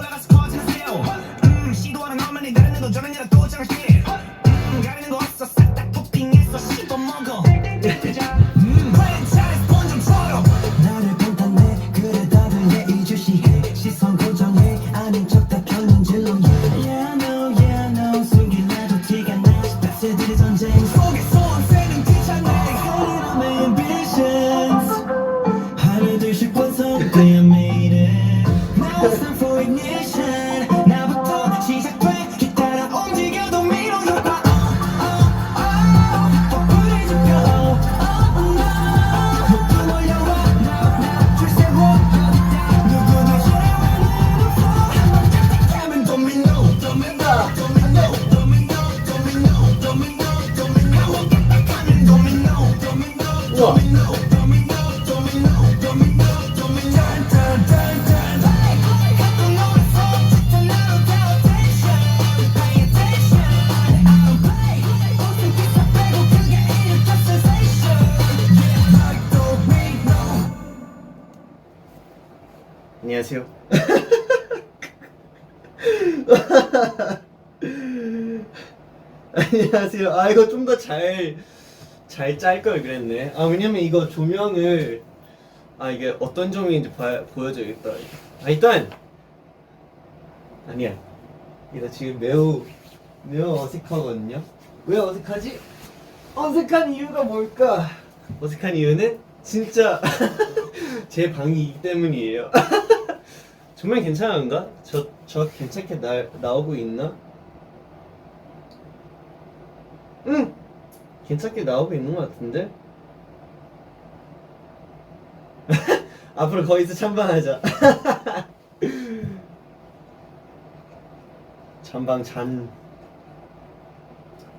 올라가서 커지는 세요 시도하는 너만이 다른 애도 저런 애랑 또 장실 가리는 거 없어 싹 다 토핑해서 씹어먹어 프랜차이즈 본점처럼 나를 판단해 그래 다들 예의주시해 시선 고정해 아닌 척다 경륜질로 Yeah I know yeah I know 숨기려도 티가 나 스펙스들의 전쟁 속에 소원새는 귀찮네 Hanging on my ambitions 하루둘씩 완성돼 I made it Now it's time for ignition 나부터 시작돼 기타라 움직여도 미로 효과 더 불이 지펴 높이 몰려와 now 줄 세워 누구도 싫어하는 한번 짝짝하면 도미노 도미노 도미노 도미노 도미노 도미노 도미노 한번 짝짝하면 도미노 도미노 도미노 도미노 도미노 도미노 도미노 turn turn turn 했던 노래 속 짙은 나로 다 attention pay attention I don't play 웃음 기사 빼고 그게 일으켜 sensation yeah like domino 안녕하세요. 안녕하세요. 아 이거 좀 더 잘 짤 걸 그랬네. 아 왜냐면 이거 조명을 이게 어떤 조명인지 보여줘야겠다. 일단 아니야. 이거 지금 매우 어색하거든요. 왜 어색하지? 어색한 이유가 뭘까? 어색한 이유는 진짜 제 방이기 때문이에요. 정말 괜찮은가? 저 괜찮게 나오고 있나? 응! 괜찮게 나오고 있는 것 같은데? 앞으로 거기서 찬방하자.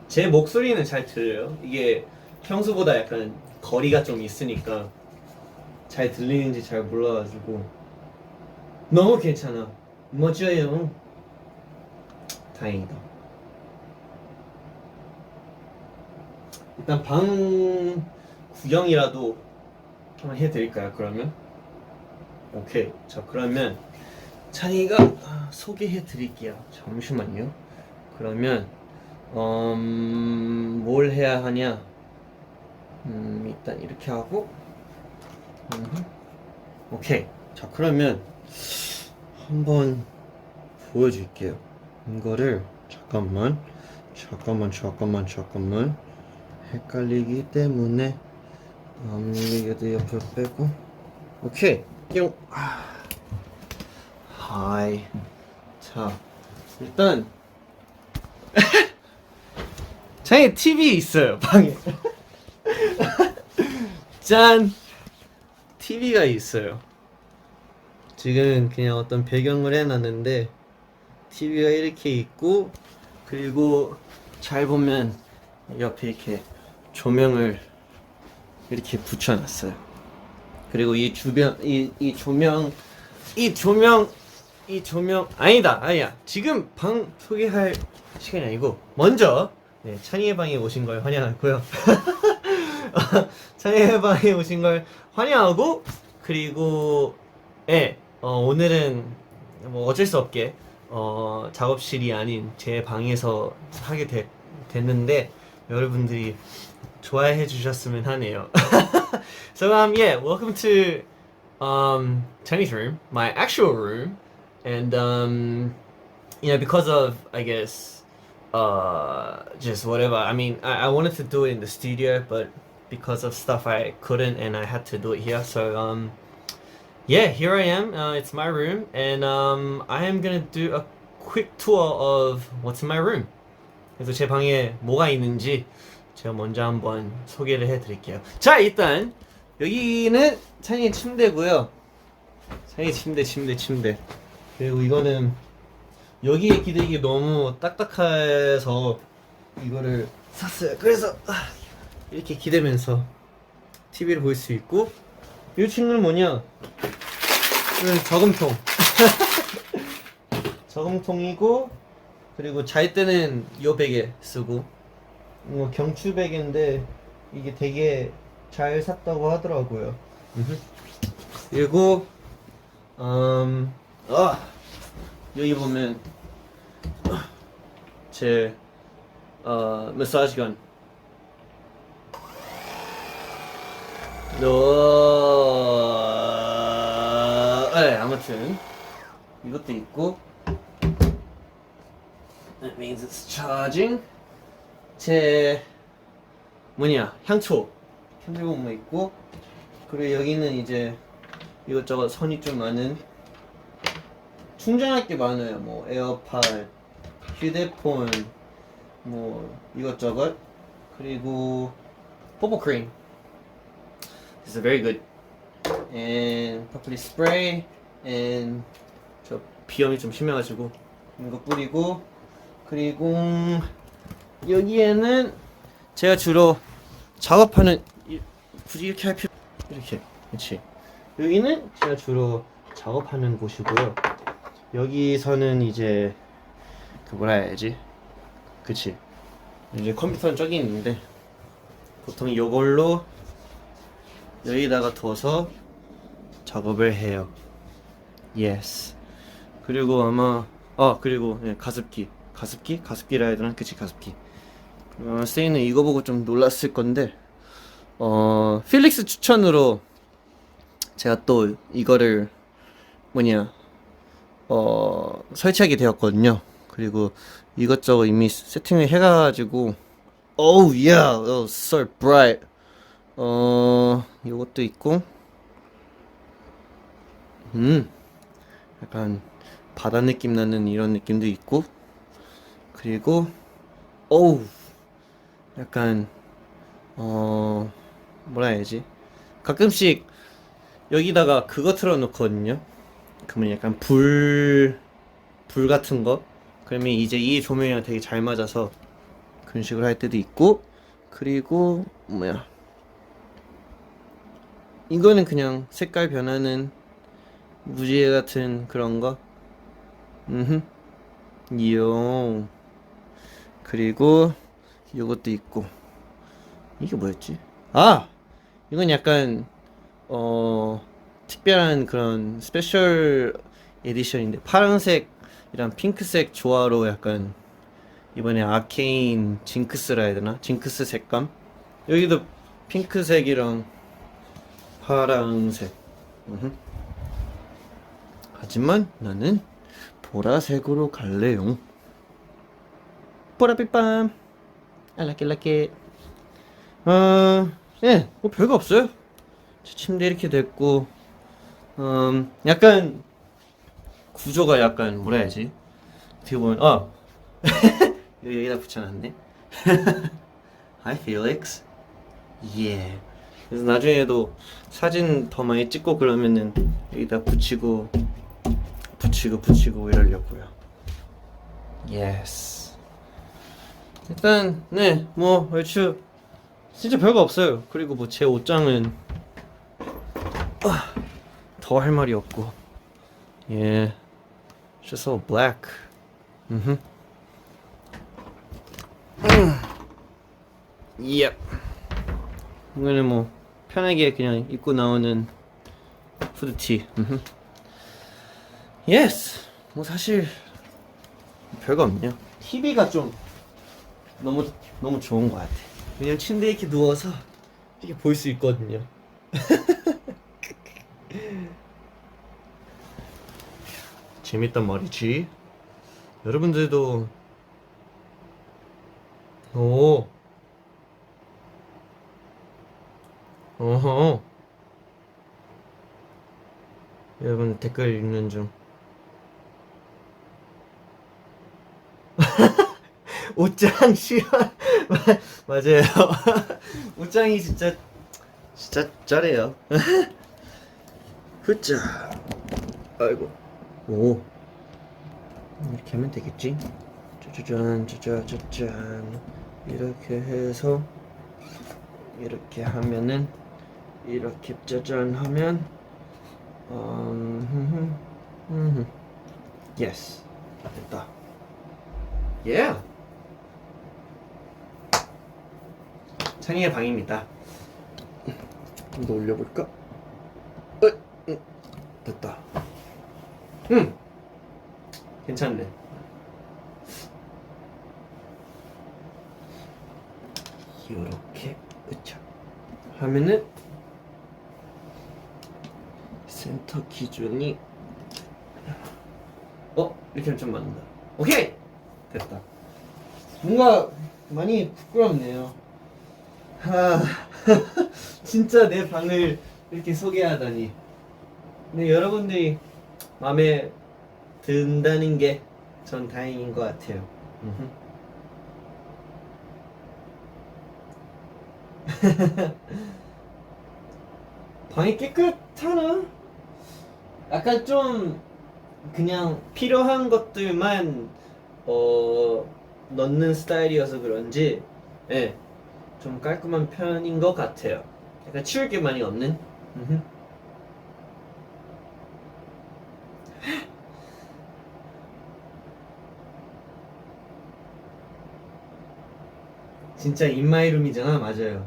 제 목소리는 잘 들려요. 이게 평소보다 약간 거리가 좀 있으니까 잘 들리는지 잘 몰라가지고 너무 괜찮아. 멋져요. 다행이다. 일단 방 구경이라도 한번 해드릴까요? 그러면 오케이. 자 그러면 찬이가 소개해드릴게요. 잠시만요. 그러면 뭘 해야 하냐? 일단 이렇게 하고 오케이. 자 그러면 한번 보여줄게요. 이거를 잠깐만 헷갈리기 때문에 이것도 옆에 빼고 오케이. 뿅. 하이. 자 일단 저희 TV 있어요 방에. 짠. TV가 있어요. 지금 그냥 어떤 배경을 해놨는데 TV가 이렇게 있고 그리고 잘 보면 옆에 이렇게 조명을 이렇게 붙여놨어요. 그리고 이 주변 이 조명 아니야. 지금 방 소개할 시간이 아니고 먼저 찬이의 방에 오신 걸 환영하고요. 찬이의 방에 오신 걸 환영하고 그리고 오늘은 뭐 어쩔 수 없게 작업실이 아닌 제 방에서 하게 됐는데 여러분들이 좋아해 주셨으면 하네요. So yeah, welcome to Chinese room, my actual room, and because of I guess just whatever. I mean, I wanted to do it in the studio, but because of stuff I couldn't, and I had to do it here. So yeah, here I am. It's my room, and I am gonna do a quick tour of what's in my room. 그래서 제 방에 뭐가 있는지 제가 먼저 한번 소개를 해드릴게요. 자, 일단 여기는 찬이의 침대고요. 찬이 침대. 그리고 이거는 여기에 기대기 너무 딱딱해서 이거를 샀어요. 그래서 이렇게 기대면서 TV를 볼 수 있고, 이 친구는 뭐냐? 이건 저금통. 저금통이고, 그리고 잘 때는 이 베개 쓰고, 경추 베개인데 이게 되게 잘 샀다고 하더라고요. 그리고 여기 보면 제 마사지건. 네, 아무튼 이것도 있고. That means it's charging. 제 향초 현대본무 있고, 그리고 여기는 이제 이것저것 선이 좀 많은, 충전할 게 많아요. 뭐 에어팟, 휴대폰, 뭐 이것저것. 그리고 뽀뽀크림. This is very good. And purpley spray. And 저 비염이 좀 심해가지고 이거 뿌리고. 그리고 여기에는 제가 주로 작업하는, 굳이 이렇게 할 필요, 이렇게, 그렇지. 여기는 제가 주로 작업하는 곳이고요. 여기서는 이제 그 뭐라 해야지, 그치, 이제 컴퓨터는 저기 있는데 보통 이걸로 여기다가 둬서 작업을 해요. Yes. 그리고 아마 그리고 가습기라 해야 되나? 그치, 가습기. 세이는 이거 보고 좀 놀랐을 건데, 필릭스 추천으로 제가 또 이거를 설치하게 되었거든요. 그리고 이것저것 이미 세팅을 해가지고, oh yeah, oh, so bright. 이것도 있고, 약간 바다 느낌 나는 이런 느낌도 있고, 그리고 어우, 약간 뭐라 해야지, 가끔씩 여기다가 그거 틀어놓거든요. 그러면 약간 불 같은 거, 그러면 이제 이 조명이랑 되게 잘 맞아서 그런 식으로 할 때도 있고. 그리고 이거는 그냥 색깔 변하는 무지개 같은 그런 거. 요. 그리고 이것도 있고. 이게 뭐였지? 이건 약간 특별한 그런 스페셜 에디션인데, 파란색이랑 핑크색 조화로 약간 이번에 아케인 징크스라 해야 되나? 징크스 색감. 여기도 핑크색이랑 파란색. 하지만 나는 보라색으로 갈래요. 보라빛밤. I like it. 예, 뭐 별거 없어요. 제 침대 이렇게 됐고, 약간 구조가 약간 뭐라 해야지, 어떻게 보면 여기다 붙여놨네. Hi Felix. Yeah. 그래서 나중에도 사진 더 많이 찍고 그러면은 여기다 붙이고 이러려고요. Yes. 일단 네, 뭐 얼추 진짜 별거 없어요. 그리고 뭐 제 옷장은 더 할 말이 없고. Yeah. Just all black. Yep. 이거는 뭐 편하게 그냥 입고 나오는 후드티. Yes. 뭐 사실 별거 없네요. TV가 좀 너무 좋은 것 같아. 그냥 침대에 이렇게 누워서 이렇게 볼 수 있거든요. 재밌단 말이지. 여러분들도 어허. 여러분 댓글 읽는 중. 옷장 싫어. 맞아요. 옷장이 진짜 잘해요. 후짜. 아이고. 오. 이렇게 하면 되겠지? 짜자잔. 이렇게 해서 이렇게 하면은, 이렇게 짜잔 하면 yes. 됐다. Yeah. 찬이의 방입니다. 좀 더 올려볼까? 됐다. 괜찮네. 이렇게 그쵸 하면은 센터 기준이 이렇게 하면 좀 맞는다. 오케이 됐다. 뭔가 많이 부끄럽네요. 진짜 내 방을 이렇게 소개하다니. 근데 여러분들이 마음에 든다는 게 전 다행인 것 같아요. 방이 깨끗하나? 약간 좀 그냥 필요한 것들만 넣는 스타일이어서 그런지 예, 좀 깔끔한 편인 것 같아요. 약간 치울 게 많이 없는. 진짜 in my room이잖아. 맞아요.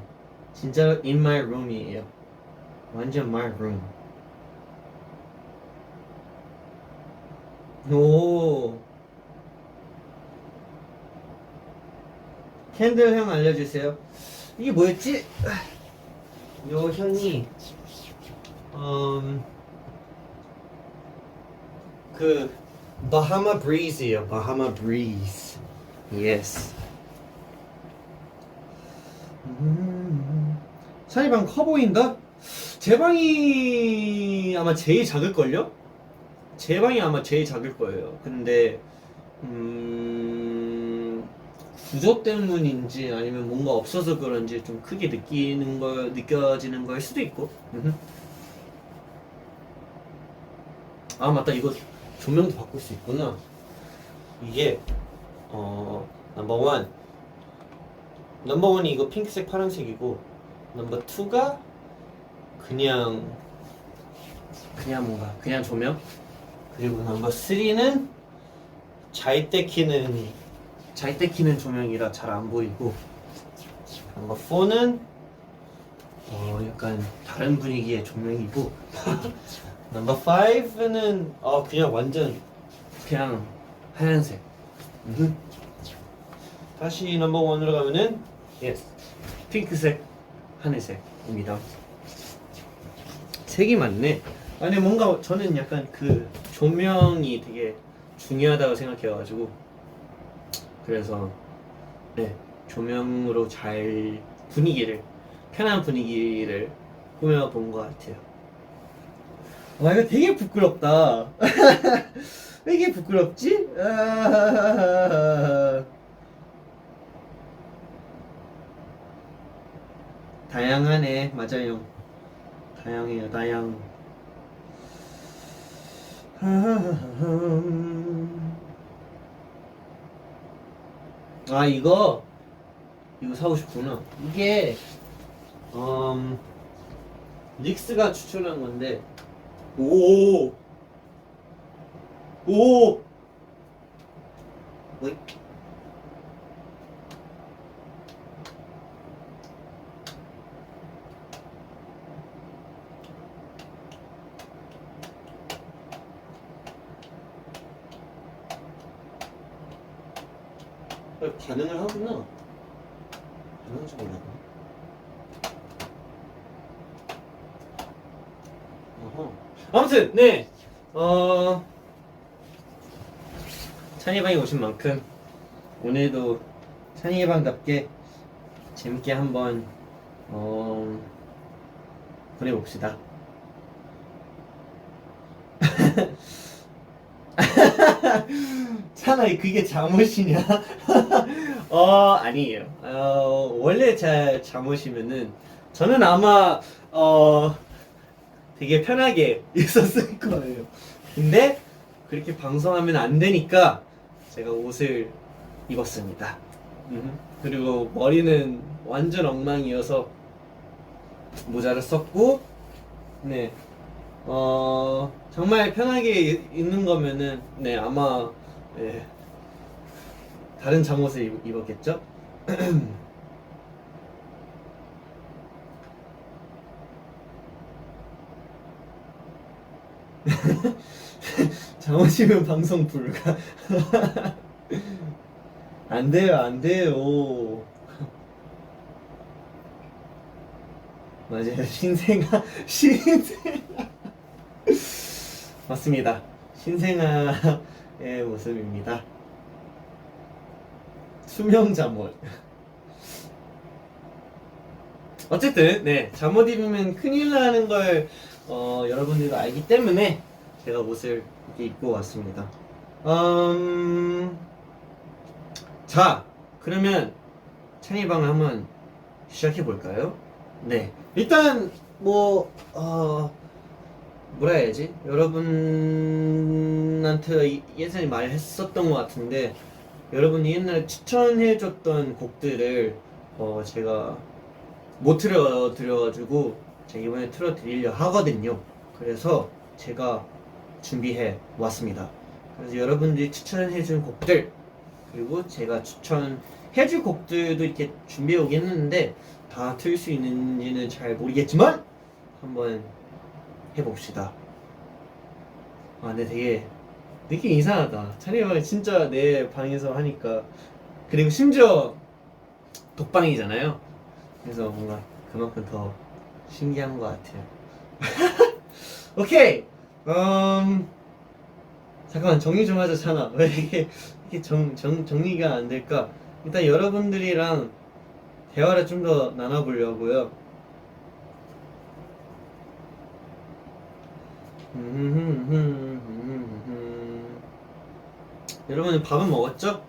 진짜 in my room이에요. 완전 my room. 오. 캔들 향 알려주세요. 이게 뭐였지? 요 향이 그 바하마 브리즈예요. 바하마 브리즈. 예스. 찬이 방 커 보인다? 제 방이 아마 제일 작을걸요? 제 방이 아마 제일 작을 거예요. 근데 구조 때문인지 아니면 뭔가 없어서 그런지 좀 크게 느껴지는 걸 수도 있고. 아 맞다, 이거 조명도 바꿀 수 있구나. 이게 넘버원이 이거 핑크색 파란색이고, 넘버 2가 그냥 조명. 그리고 넘버 3는 잘 때 키는 조명이라 잘 안 보이고, 넘버 4는 약간 다른 분위기의 조명이고, 넘버 5는 그냥 완전 그냥 하얀색. 다시 넘버 1으로 가면은 핑크색, 하늘색입니다. 색이 많네. 아니 뭔가 저는 약간 그 조명이 되게 중요하다고 생각해가지고, 그래서 조명으로 잘 편한 분위기를 꾸며본 것 같아요. 와 이거 되게 부끄럽다. 왜 이게 부끄럽지? 다양하네. 맞아요. 다양해요. 다양. 아 이거 사고 싶구나. 이게 닉스가 추천한 건데. 오. 어이? 반응을 하구나. 반응을 몰라. 아무튼 찬이방에 오신 만큼 오늘도 찬이방답게 재밌게 한번 보내봅시다. 찬아 그게 잠옷이냐? 아니에요. 원래 제 잠옷이면은 저는 아마 되게 편하게 있었을 거예요. 근데 그렇게 방송하면 안 되니까 제가 옷을 입었습니다. 그리고 머리는 완전 엉망이어서 모자를 썼고, 정말 편하게 입는 거면은 아마 다른 잠옷을 입었겠죠? 잠옷이면 방송 불가. 안 돼요, 안 돼요. 맞아요, 신생아. 맞습니다. 신생아의 모습입니다. 수명 잠옷. 어쨌든 네, 잠옷 입으면 큰일 나는 걸 여러분들도 알기 때문에 제가 옷을 이렇게 입고 왔습니다. 자, 그러면 찬이방을 한번 시작해 볼까요? 네, 일단 뭐라 해야지? 여러분한테 예전에 말했었던 것 같은데, 여러분이 옛날에 추천해줬던 곡들을 제가 못 틀어드려가지고 제가 이번에 틀어드리려 하거든요. 그래서 제가 준비해 왔습니다. 그래서 여러분들이 추천해준 곡들, 그리고 제가 추천해줄 곡들도 이렇게 준비해 오긴 했는데 다 틀 수 있는지는 잘 모르겠지만 한번 해봅시다. 아, 근데 되게 느낌 이상하다. 찬이방이 진짜 내 방에서 하니까, 그리고 심지어 독방이잖아요. 그래서 뭔가 그만큼 더 신기한 것 같아요. 오케이. 잠깐만 정리 좀 하자, 찬아. 왜 이게 정리가 안 될까? 일단 여러분들이랑 대화를 좀 더 나눠보려고요. 여러분 밥은 먹었죠?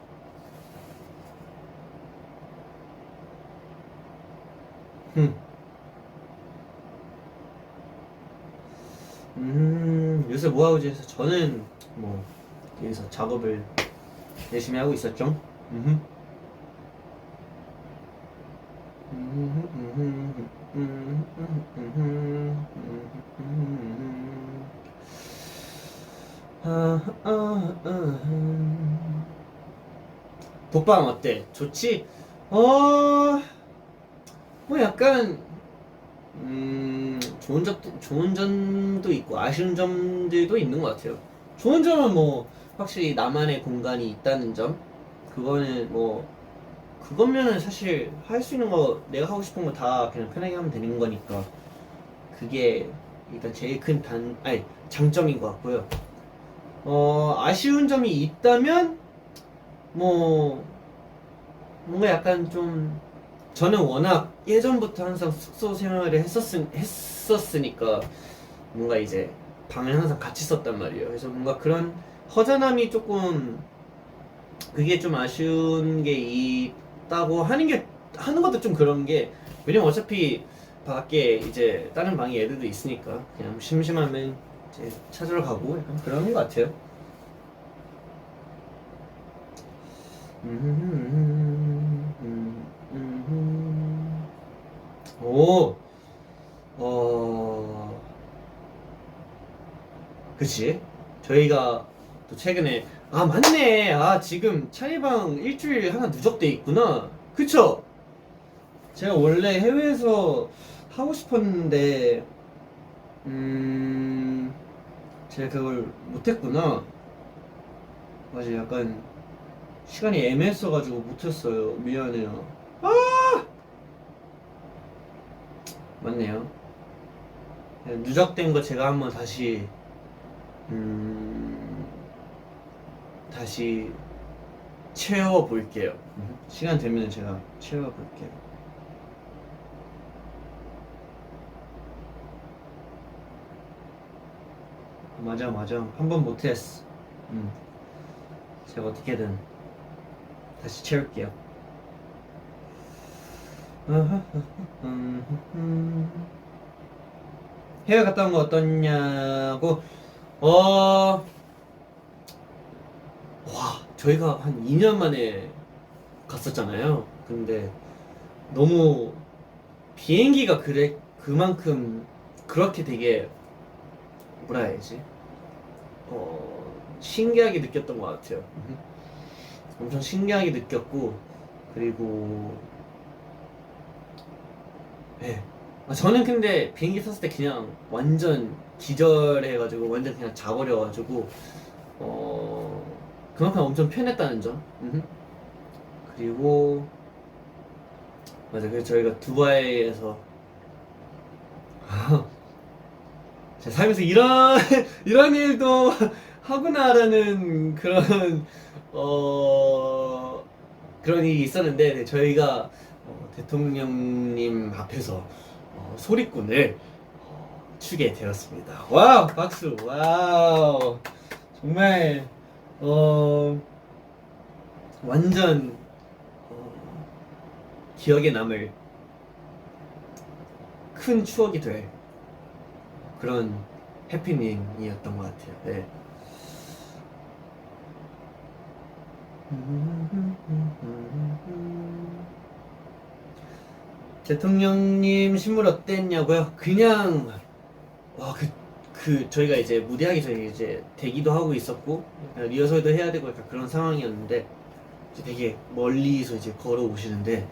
요새 뭐하고 지내서 저는 뭐 여기서 작업을 열심히 하고 있었죠. 독방 어때? 좋지? 뭐 약간 좋은 점도 있고 아쉬운 점들도 있는 것 같아요. 좋은 점은 뭐 확실히 나만의 공간이 있다는 점. 그거는 뭐 그거면은 사실 할 수 있는 거, 내가 하고 싶은 거 다 그냥 편하게 하면 되는 거니까 그게 일단 제일 큰 장점인 것 같고요. 아쉬운 점이 있다면 뭐 뭔가 약간 좀, 저는 워낙 예전부터 항상 숙소 생활을 했었으니까 뭔가 이제 방을 항상 같이 썼단 말이에요. 그래서 뭔가 그런 허전함이 조금, 그게 좀 아쉬운 게 있다고 하는 것도 좀 그런 게, 왜냐면 어차피 밖에 이제 다른 방에 애들도 있으니까 그냥 심심하면 이제 찾으러 가고 약간 그런 것 같아요. 오, 그치? 저희가 또 최근에, 맞네. 지금 찬이방 일주일 하나 누적돼 있구나. 그쵸? 제가 원래 해외에서 하고 싶었는데, 제가 그걸 못했구나. 맞아, 약간 시간이 애매했어가지고 못했어요. 미안해요. 맞네요. 누적된 거 제가 한번 다시 채워볼게요. 시간 되면 제가 채워볼게요. 맞아. 한 번 못했어. 제가 어떻게든 다시 채울게요. 해외 갔다 온 거 어떠냐고. 저희가 한 2년 만에 갔었잖아요. 근데 너무 비행기가 그만큼 그렇게 되게, 뭐라 해야지, 신기하게 느꼈던 것 같아요. 엄청 신기하게 느꼈고, 그리고 네, 저는 근데 비행기 탔을 때 그냥 완전 기절해가지고 완전 그냥 자버려가지고 그만큼 엄청 편했다는 점. 그리고 맞아, 그래서 저희가 두바이에서 제 삶에서 이런 이런 일도 하구나라는 그런 일이 있었는데, 네, 저희가 대통령님 앞에서 소리꾼을 추게 되었습니다. 와우, 박수. 와우, 정말 완전 기억에 남을 큰 추억이 될 그런 해피닝이었던 것 같아요. 네. 대통령님 신물 어땠냐고요? 그냥 저희가 이제 무대하기 전에 이제 대기도 하고 있었고 리허설도 해야 되고 약간 그런 상황이었는데, 이제 되게 멀리서 이제 걸어오시는데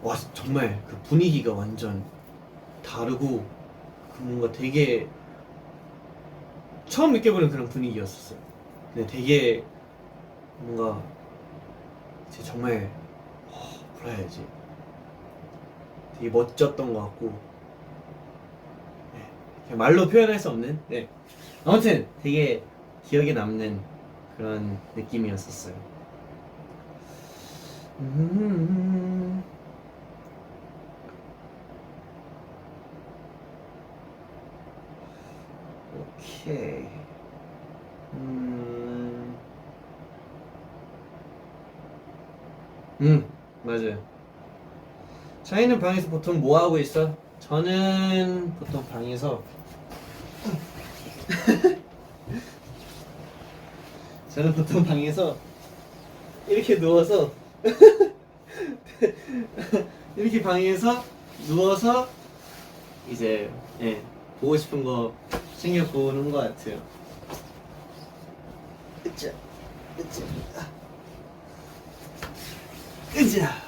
와, 정말 그 분위기가 완전 다르고 그 뭔가 되게 처음 느껴보는 그런 분위기였었어요. 근데 되게 뭔가 이제 정말 뭐라 해야지, 되게 멋졌던 것 같고, 네, 그냥 말로 표현할 수 없는, 네, 아무튼 되게 기억에 남는 그런 느낌이었었어요. 오케이. 맞아요. 자이는 방에서 보통 뭐 하고 있어? 저는 보통 방에서 저는 보통 방에서 이렇게 누워서 이렇게 방에서 누워서 이제 보고 싶은 거 챙겨 보는 것 같아요. 으쌰, 으쌰, 으쌰.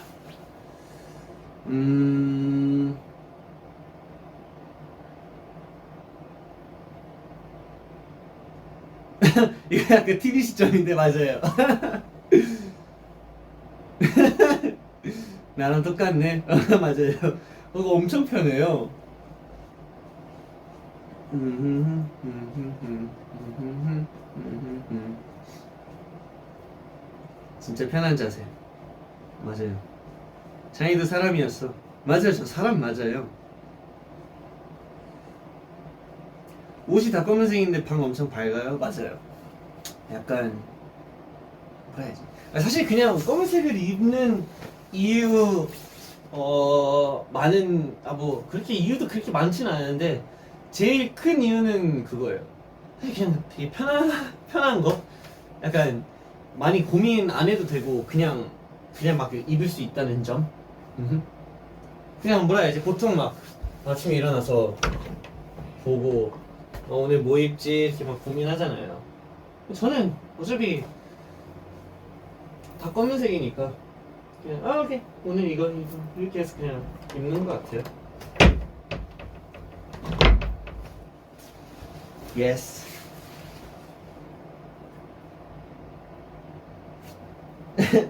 이거 약간 TV 시점인데 맞아요. 나랑 똑같네. 맞아요. 그거 엄청 편해요. 진짜 편한 자세. 맞아요. 장이도 사람이었어. 맞아요, 저 사람 맞아요. 옷이 다 검은색인데 방 엄청 밝아요. 맞아요. 약간 뭐라 해야지. 사실 그냥 검은색을 입는 이유 뭐 그렇게 이유도 그렇게 많지는 않은데 제일 큰 이유는 그거예요. 사실 그냥 되게 편한 거. 약간 많이 고민 안 해도 되고 그냥 막 입을 수 있다는 점. 그냥 뭐라 해야지, 보통 막 아침에 일어나서 보고 오늘 뭐 입지 이렇게 막 고민하잖아요. 저는 어차피 다 검은색이니까 그냥 오케이, 오늘 이거 이렇게 해서 그냥 입는 것 같아요. 예스.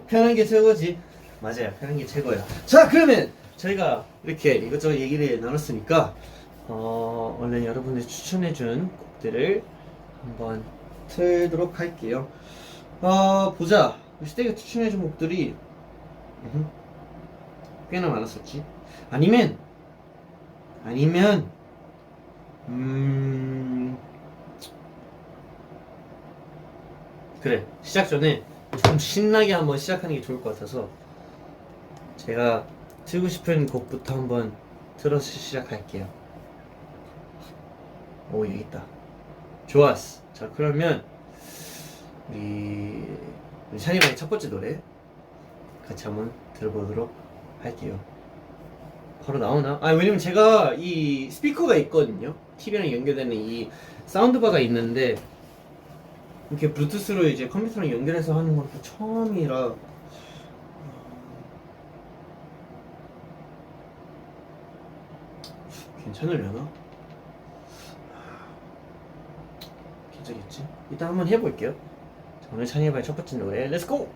편한 게 최고지. 맞아요, 편한 게 최고예요. 자, 그러면 저희가 이렇게 이것저것 얘기를 나눴으니까 얼른 여러분들이 추천해준 곡들을 한번 틀도록 할게요. 보자. 시대가 추천해준 곡들이 꽤나 많았었지. 아니면 그래, 시작 전에 좀 신나게 한번 시작하는 게 좋을 것 같아서 제가 틀고 싶은 곡부터 한번 틀어서 시작할게요. 오, 여기 있다. 좋았어. 자, 그러면 우리 샤니방의 첫 번째 노래 같이 한번 들어보도록 할게요. 바로 나오나? 왜냐면 제가 이 스피커가 있거든요. TV랑 연결되는 이 사운드바가 있는데 이렇게 블루투스로 이제 컴퓨터랑 연결해서 하는 건 또 처음이라 괜찮으려나? 괜찮겠지? 일단 한번 해볼게요. 자, 오늘 찬이의 첫 번째 노래 Let's go!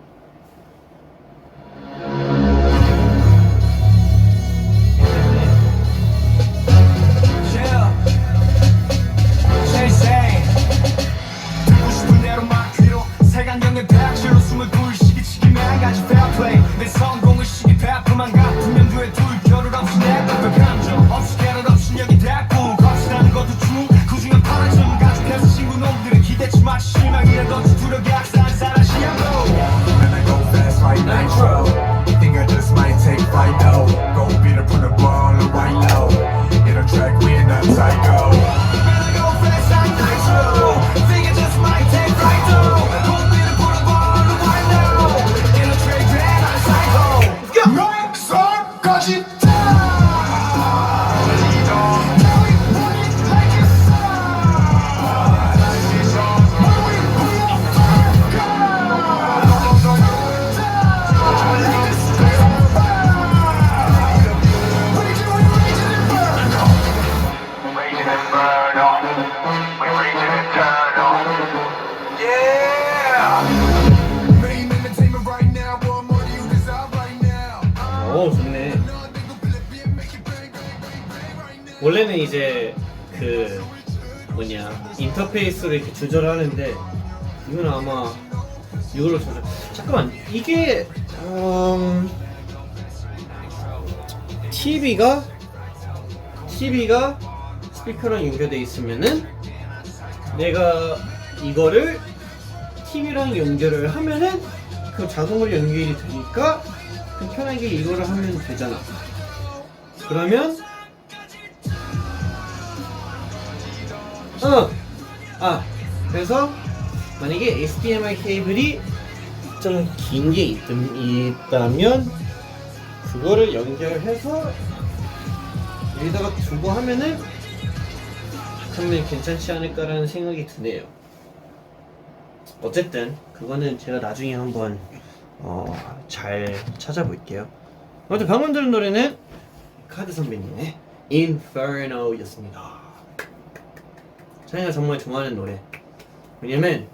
세간경의 배악실로 숨을 불시기 치기만 가지 페어플레이 내 성공을 시기 배아픔만 같으면 뒤에 둘 결을 없이 내뱉어 감정 없이 결을 없이 여기 대꾸 겁시다는 것도 중 그중엔 파란점 가족해서 친구 놈들은 기대치 마치 실망이라든지 두렵게 악사한 사라시야 bro And I go fast like nitro You think I just might take flight, no Go beat up on the ball right now In a track we ain't not psycho Man I go fast like nitro Think I just might take flight though 너희서까지 좋네. 원래는 이제 그 뭐냐 인터페이스를 이렇게 조절하는데 이건 아마 이걸로 조절. 잠깐만 이게 TV가 스피커랑 연결돼 있으면은 내가 이거를 TV랑 연결을 하면은 그 자동으로 연결이 되니까 편하게 이거를 하면 되잖아. 그러면 그래서 만약에 HDMI 케이블이 좀 긴 게 있다면 그거를 연결해서 여기다가 두고 하면은 그러면 괜찮지 않을까라는 생각이 드네요. 어쨌든 그거는 제가 나중에 한번 잘 찾아볼게요. 아무튼 방금 들은 노래는 카드 선배님의 Inferno였습니다. 자기가 정말 좋아하는 노래. 왜냐면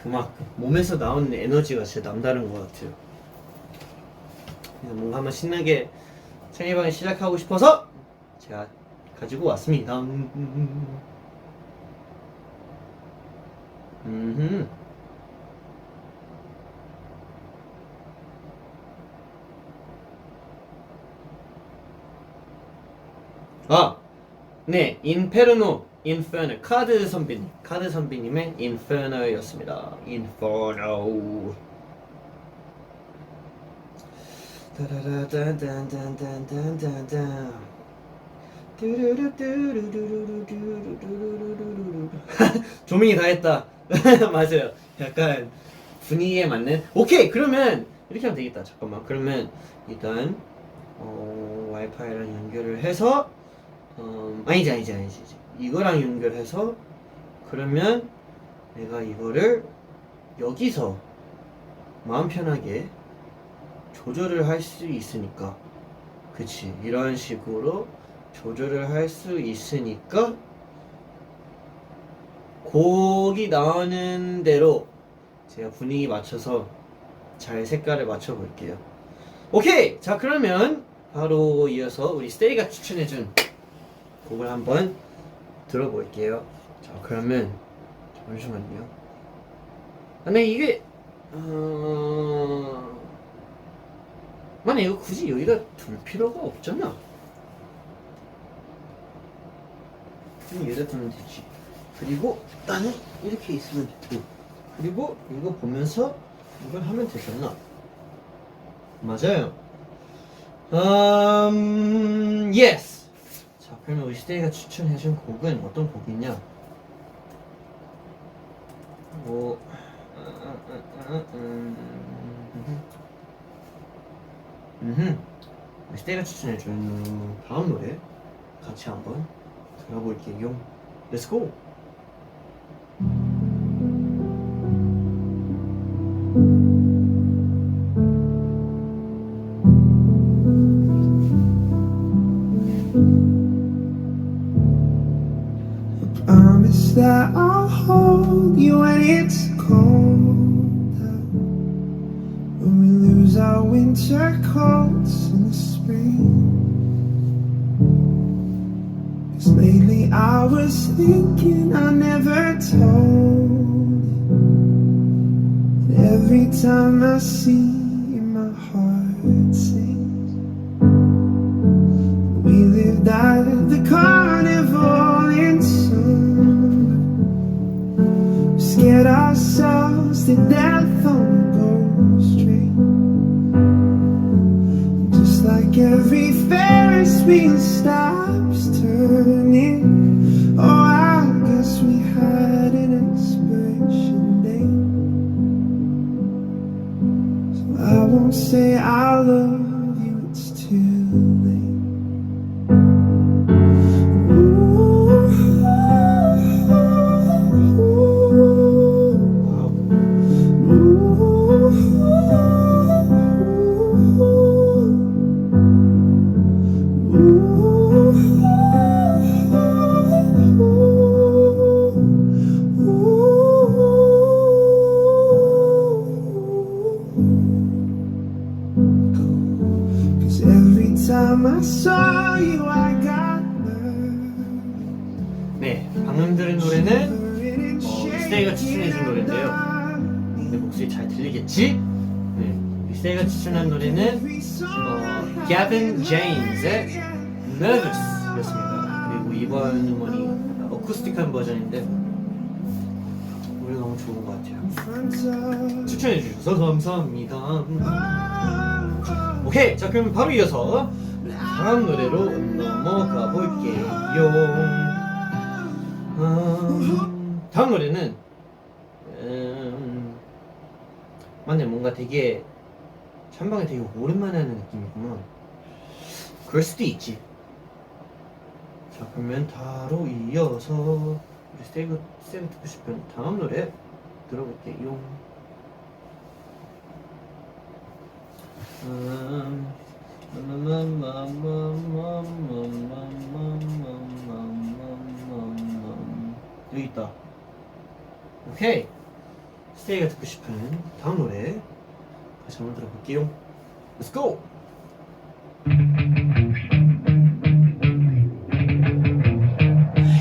막 몸에서 나오는 에너지가 진짜 남다른 것 같아요. 그래서 뭔가 한번 신나게 생일방을 시작하고 싶어서 제가 가지고 왔습니다. 네, 인페르노, 인페르노, 카드 선배님의 인페르노였습니다. 인페르노. 조명이 다 했다. 맞아요. 약간 분위기에 맞는. 오케이, 그러면 이렇게 하면 되겠다. 잠깐만. 그러면 일단 와이파이랑 연결을 해서 아니지. 이거랑 연결해서 그러면 내가 이거를 여기서 마음 편하게 조절을 할 수 있으니까, 그치? 이런 식으로 조절을 할 수 있으니까 곡이 나오는 대로 제가 분위기 맞춰서 잘 색깔을 맞춰 볼게요. 오케이! 자, 그러면 바로 이어서 우리 스테이가 추천해준 곡을 한번 들어볼게요. 자, 그러면 잠시만요. 근데 이게 만약 이거 굳이 여기다 둘 필요가 없잖아. 그럼 여기다 두면 되지. 그리고 나는 이렇게 있으면 되고, 그리고 이거 보면서 이걸 하면 되잖아. 맞아요. yes. 자, 그러면 우리 시대가 추천해준 곡은 어떤 곡이냐? 뭐, 시대가 추천해준 다음 노래 같이 한번 들어볼게요. Let's go. Promise that I'll hold you when it's cold out. When we lose our winter coats in the spring. 'Cause lately I was thinking I never told you. Every time I see you, my heart sings. We lived out at the carnival in summer. Scared ourselves to death on the Gulf Street. Just like every Ferris wheel stops turning. Oh, I guess we had an expiration date. So I won't say I love you, it's too late. Cause every time I saw you I got nervous. 네, 방금 들은 노래는 리세이가 추천해준 노래인데요. 내 목소리 잘 들리겠지? 네, 리세이가 추천한 노래는 Gavin James의 Nervous 였습니다. 그리고 이번 음원이 어쿠스틱한 버전인데 노래 너무 좋은 것 같아요. 추천해 주셔서 감사합니다. 오케이, 자 그럼 바로 이어서 다음 노래로 넘어가 볼게요. 다음 노래는 맞네, 뭔가 되게 찬방에 되게 오랜만에 하는 느낌이구나. 그럴 수도 있지. 자 그러면 바로 이어서 우리 세이브 듣고 싶은 다음 노래 들어볼게요. 여기 있다. 오케이, 스테이가 듣고 싶은 다음 노래 다시 한번 들어볼게요. Let's go!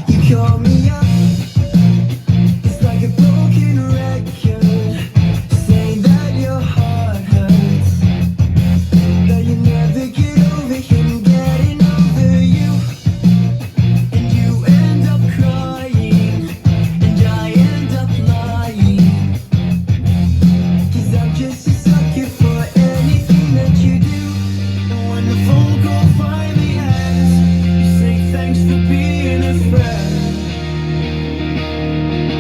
You call me up, it's like a broken record, saying that your heart hurts, that you never get over him getting over you, and you end up crying, and I end up lying, 'cause I'm just a sucker for anything that you do, and when the phone call finally ends, you say thanks for being a friend.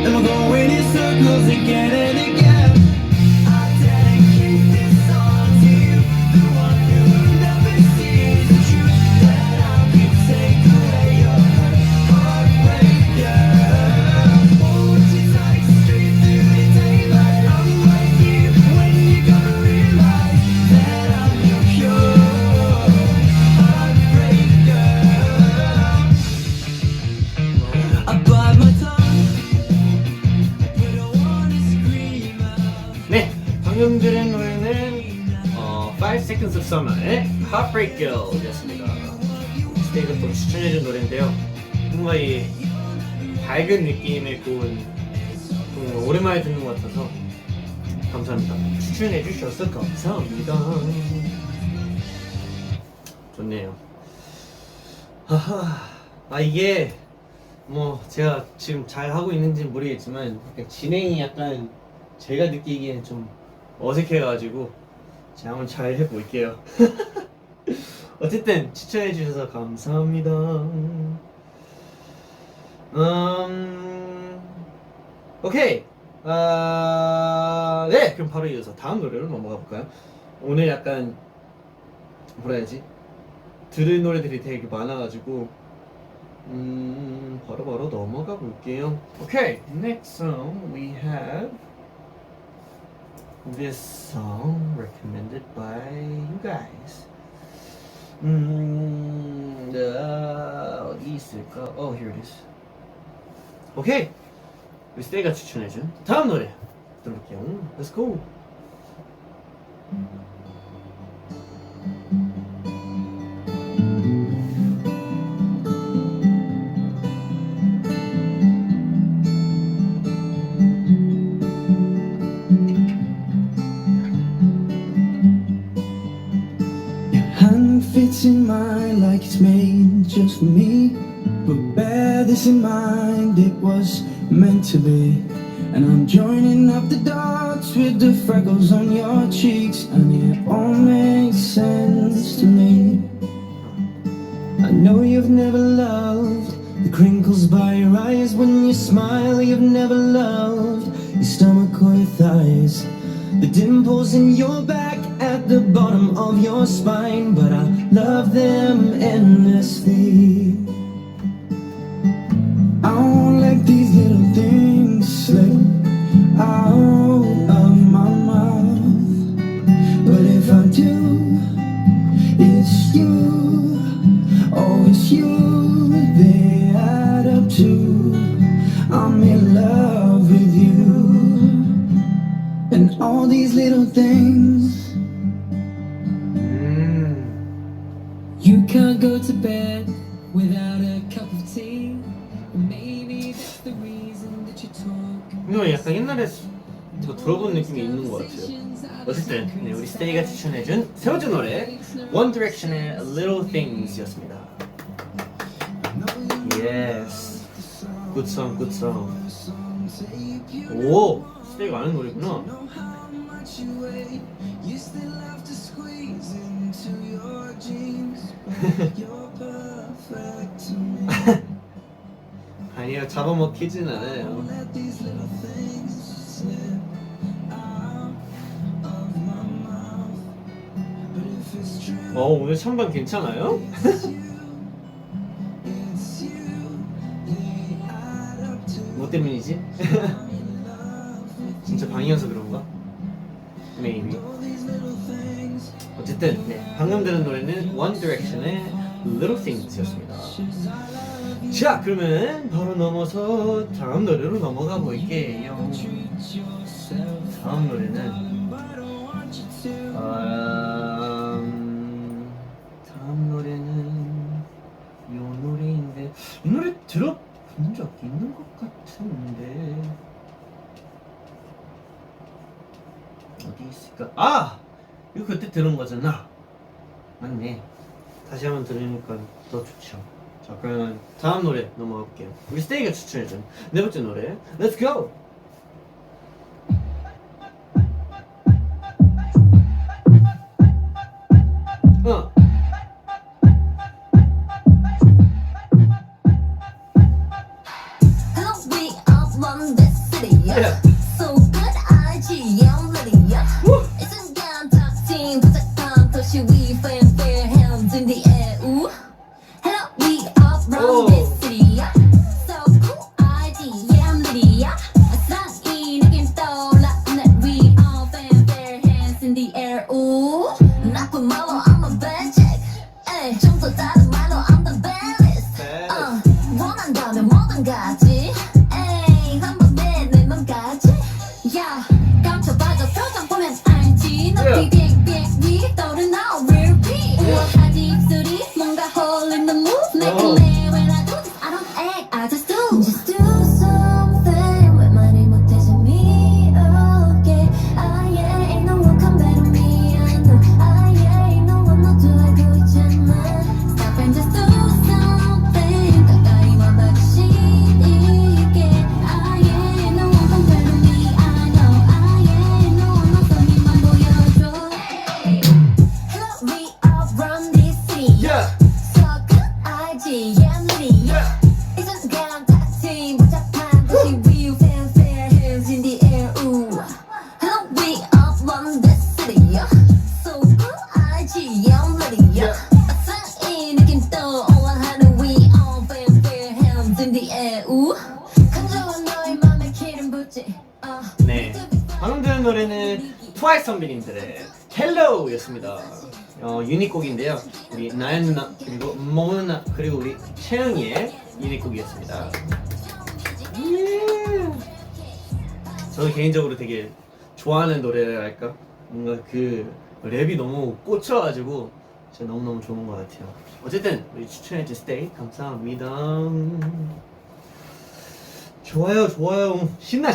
And we're going in circles again and again. I dedicate this song to you, the one who never sees the truth, that I could take away your heartbreaker. Hold you tight straight through the daylight. I'm with you when you're gonna realize that I'm your pure heartbreaker. I bite my tongue, but I wanna scream out. 네, 방금 들은 노래는 5 Seconds of Summer의 Heartbreak Girl 였습니다. 스테이가 또 추천해준 노래인데요. 뭔가 이 밝은 느낌의 곡은 오랜만에 듣는 것 같아서 감사합니다. 추천해주셔서 감사합니다. 좋네요. 이게 뭐 제가 지금 잘 하고 있는지 모르겠지만 약간 진행이 약간 제가 느끼기엔 좀 어색해가지고 제가 한번 잘 해볼게요. 어쨌든 추천해주셔서 감사합니다. 오케이. 네, 그럼 바로 이어서 다음 노래로 넘어가 볼까요? 오늘 약간 뭐라 해야지? 들을 노래들이 되게 많아가지고 바로 넘어가 볼게요. Okay, next song we have this song recommended by you guys. 어디 있을까? Here it is. 오케이. 우리 스테이가 추천해준 다음 노래 들어볼게요. Let's go. Hand fits in mine like it's made just for me. But bear this in mind, it was meant to be. And I'm joining up the dots with the freckles on your cheeks, and it all makes sense to me. I know you've never loved the crinkles by your eyes when you smile. You've never loved your stomach or your thighs, the dimples in your back at the bottom of your spine. But I love them endlessly. I won't let these little things slip out of my mouth. But if I do, it's you, oh it's you they add up to. I'm in love with you. And all these little things. You can't go to bed without a cup of tea. Maybe that's the reason that you talk. 이거 약간 옛날에 저 들어본 느낌이 있는 것 같아요. 어쨌든 네, 우리 스테이가 추천해준 세 번째 노래 One Direction의 Little Things였습니다. Yes, good song, good song. 오, 스테이가 아는 노래구나. 아니요, 잡아먹히진 않아요. 오늘 찬반 괜찮아요? 뭐 때문이지? 진짜 방이어서 그런가? Maybe. 어쨌든 네, 방금 들은 노래는 One Direction의 Little Things였습니다. 자, 그러면 바로 넘어서 다음 노래로 넘어가 볼게요. 다음 노래는 다음 노래는 이 노래인데 이 노래 들어본 적 있는 것 같은데 어디 있을까? 아! 이거 그때 들은 거잖아. 맞네. 다시 한번 들으니까 더 좋죠. 자, 그러면 다음 노래 넘어가 볼게요. 우리 스테이가 추천해준 네 번째 노래 Let's go! Hello, we are from this city. Yeah. So good, IGM ready. Isn't 간 탁진 도착한 도시 위 fanfare hands in the air. Ooh. Hello, we are from this city. So cool, IGM ready. 아싸이 느낌 떠올라. That we are fanfare hands in the air. Ooh. 나쁜 말로 I'm a bad chick. 에이, 좀더 다른 말로 I'm the baddest. 원한다면 뭐든 가지. 에이, 한번 내 맘까지. 야, 감춰봐줘 표정 보면 알지. 높이 빅빅 떠오르는 repeat. 우아하지 입술이 뭔가 hole in the move. Make a man when I do this. I don't act, I just do. Just do something. 왜 말을 못해 재미없게. Ah yeah, ain't no one come better me. I know. Ah yeah, ain't no one 너도 알고 있잖아. Stop and just do something. 가까이 와봐주시게. Ah yeah, ain't no one come better me. I know. Ah yeah, ain't no one 너도 니만 보여줘. Hello, we are from this city. Yeah. So good, IGM ready. 이젠 그냥 탁진 복잡한 도시 위 fanfare hands in the air. Ooh. Hello, we are from this city. So good, IGM ready. 아싸이 느낌 떠올라 하는 we all fanfare hands in the air. Ooh. 간절한 너의 맘에 기름 붓지. 네, 방금 들은 노래는 트와이스 선배님들의 Hello였습니다. 유닛곡인데요. 우리 나연 누나 그리고 모 누나 그리고 우리 채영이의 유닛곡이었습니다. 저는 개인적으로 되게 좋아하는 노래랄까? 뭔가 그 랩이 너무 꽂혀가지고 진짜 너무너무 좋은 것 같아요. 어쨌든 우리 추천해준 스테이 감사합니다. 좋아요 좋아요 신나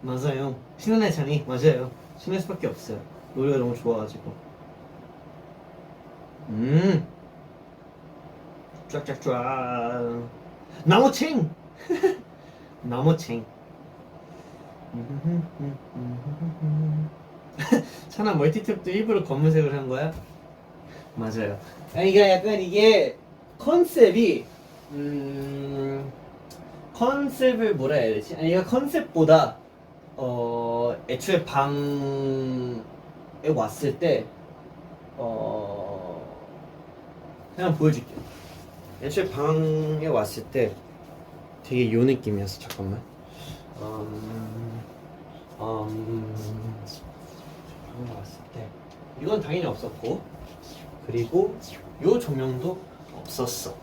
맞아요 신나는 찬이 맞아요 신날 수밖에 없어요. 노래가 너무 좋아가지고 쫙쫙쫙 나무챙 나무챙 찬아 멀티탭도 일부러 검은색을 한 거야? 맞아요. 아니 그러니까 약간 이게 컨셉이 컨셉을 뭐라 해야 되지? 아니 이거 컨셉보다 애초에 방에 왔을 때 그냥 보여줄게요. 애초에 방에 왔을 때 되게 요 느낌이었어. 잠깐만. 방에 왔을 때 이건 당연히 없었고, 그리고 요 조명도 없었어.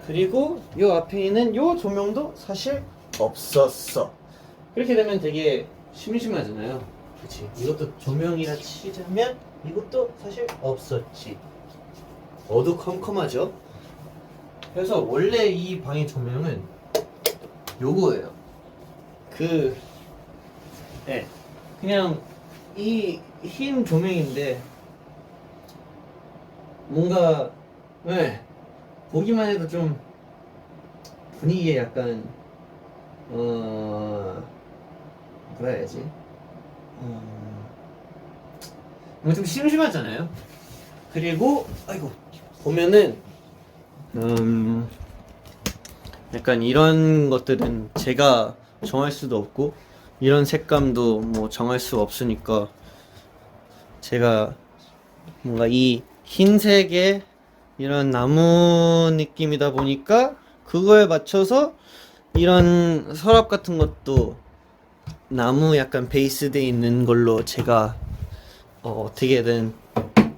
그리고 요 앞에 있는 요 조명도 사실 없었어. 그렇게 되면 되게 심심하잖아요. 그치? 이것도 조명이라 치자면 이것도 사실 없었지. 어두컴컴하죠? 그래서 원래 이 방의 조명은 요거예요. 네, 그냥 이 흰 조명인데 뭔가 네, 보기만 해도 좀 분위기에 약간 뭐라 해야지? 뭔가 좀 심심하잖아요. 그리고 아이고 보면은 약간 이런 것들은 제가 정할 수도 없고 이런 색감도 뭐 정할 수 없으니까 제가 뭔가 이 흰색의 이런 나무 느낌이다 보니까 그거에 맞춰서 이런 서랍 같은 것도 나무 약간 베이스돼 있는 걸로 제가 어떻게든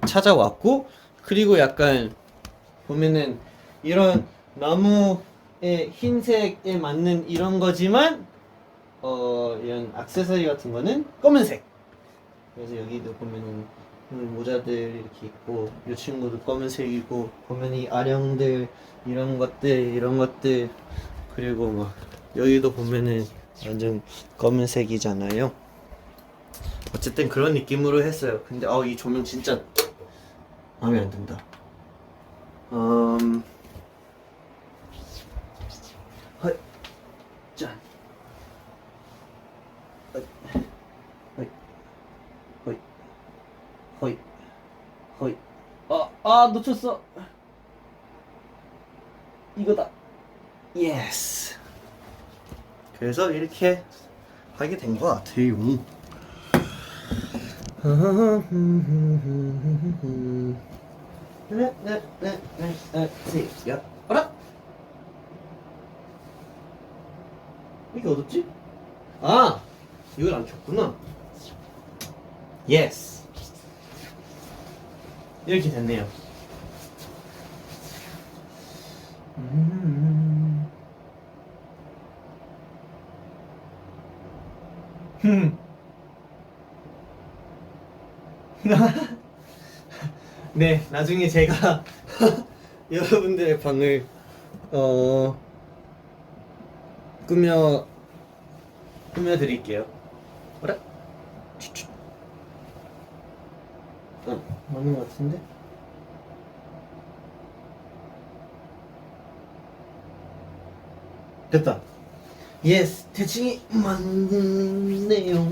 찾아왔고, 그리고 약간 보면은 이런 나무의 흰색에 맞는 이런 거지만 이런 액세서리 같은 거는 검은색. 그래서 여기도 보면은 모자들 이렇게 있고 이 친구도 검은색이고 보면 이 아령들 이런 것들 그리고 막 여기도 보면은 완전 검은색이잖아요. 어쨌든 그런 느낌으로 했어요. 근데 이 조명 진짜 마음에 안 든다. 헐, 짠. 허이, 허이, 허이, 허이. 놓쳤어. 이거다. 예스. 그래서 이렇게 하게 된 것 같아요. 야, 어라? 이게 어둡지? 이걸 안 켰구나. 예스. 이렇게 됐네요. 네, 나중에 제가 여러분들의 방을 꾸며 드릴게요. 뭐라? 맞는 것 같은데? 됐다. 예스, 대칭이 맞네요.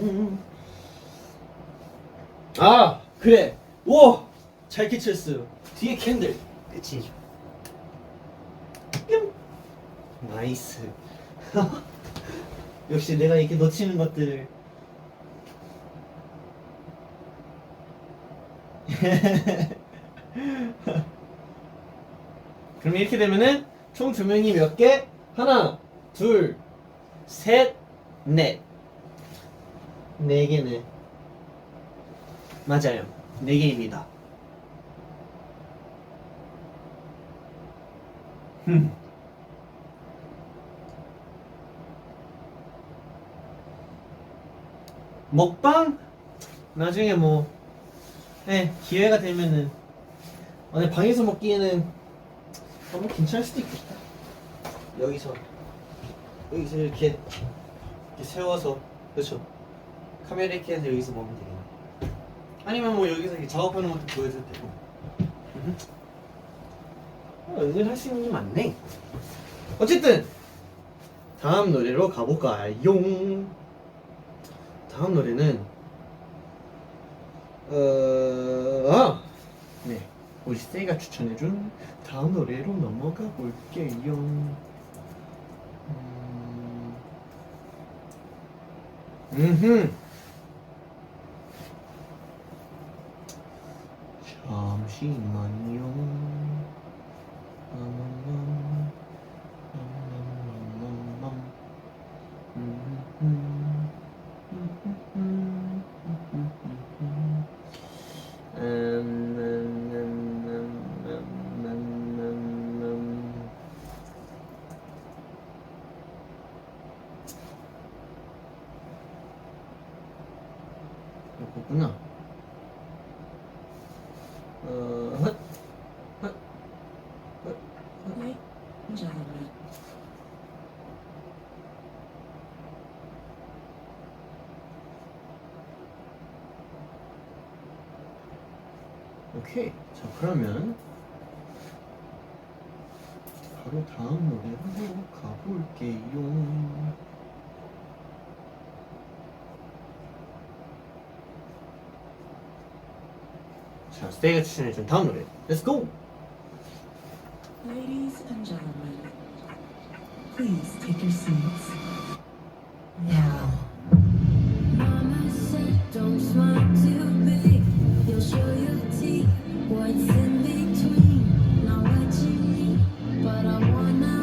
그래. 와, 잘 캐치했어요. 뒤에 캔들. 그치? 뿅. 나이스. 역시 내가 이렇게 놓치는 것들을. 그럼 이렇게 되면은 총 조명이 몇 개? 하나, 둘, 셋, 넷. 4개네. 맞아요. 4개입니다. 먹방? 나중에 뭐 기회가 되면은 근데 방에서 먹기에는 너무 괜찮을 수도 있겠다. 여기서 이렇게 세워서 그렇죠. 카메라 이렇게 해서 여기서 먹으면 되겠네. 아니면 뭐 여기서 이렇게 작업하는 것도 보여줘도 되고. 은근 할 수 있는 게 많네. 어쨌든 다음 노래로 가볼까요? 다음 노래는 네, 우리 세이가 추천해준 다음 노래로 넘어가 볼게요. 잠시만요. 이거구나. 오케이. 자, 그러면 바로 다음 노래로 가볼게요. 자, 스테이가 추천해준 다음 노래. Let's go! Ladies and gentlemen, please take your seats. Now. Mama said, don't smile too big. You'll show your teeth. What's in between? Not what you need, but I wanna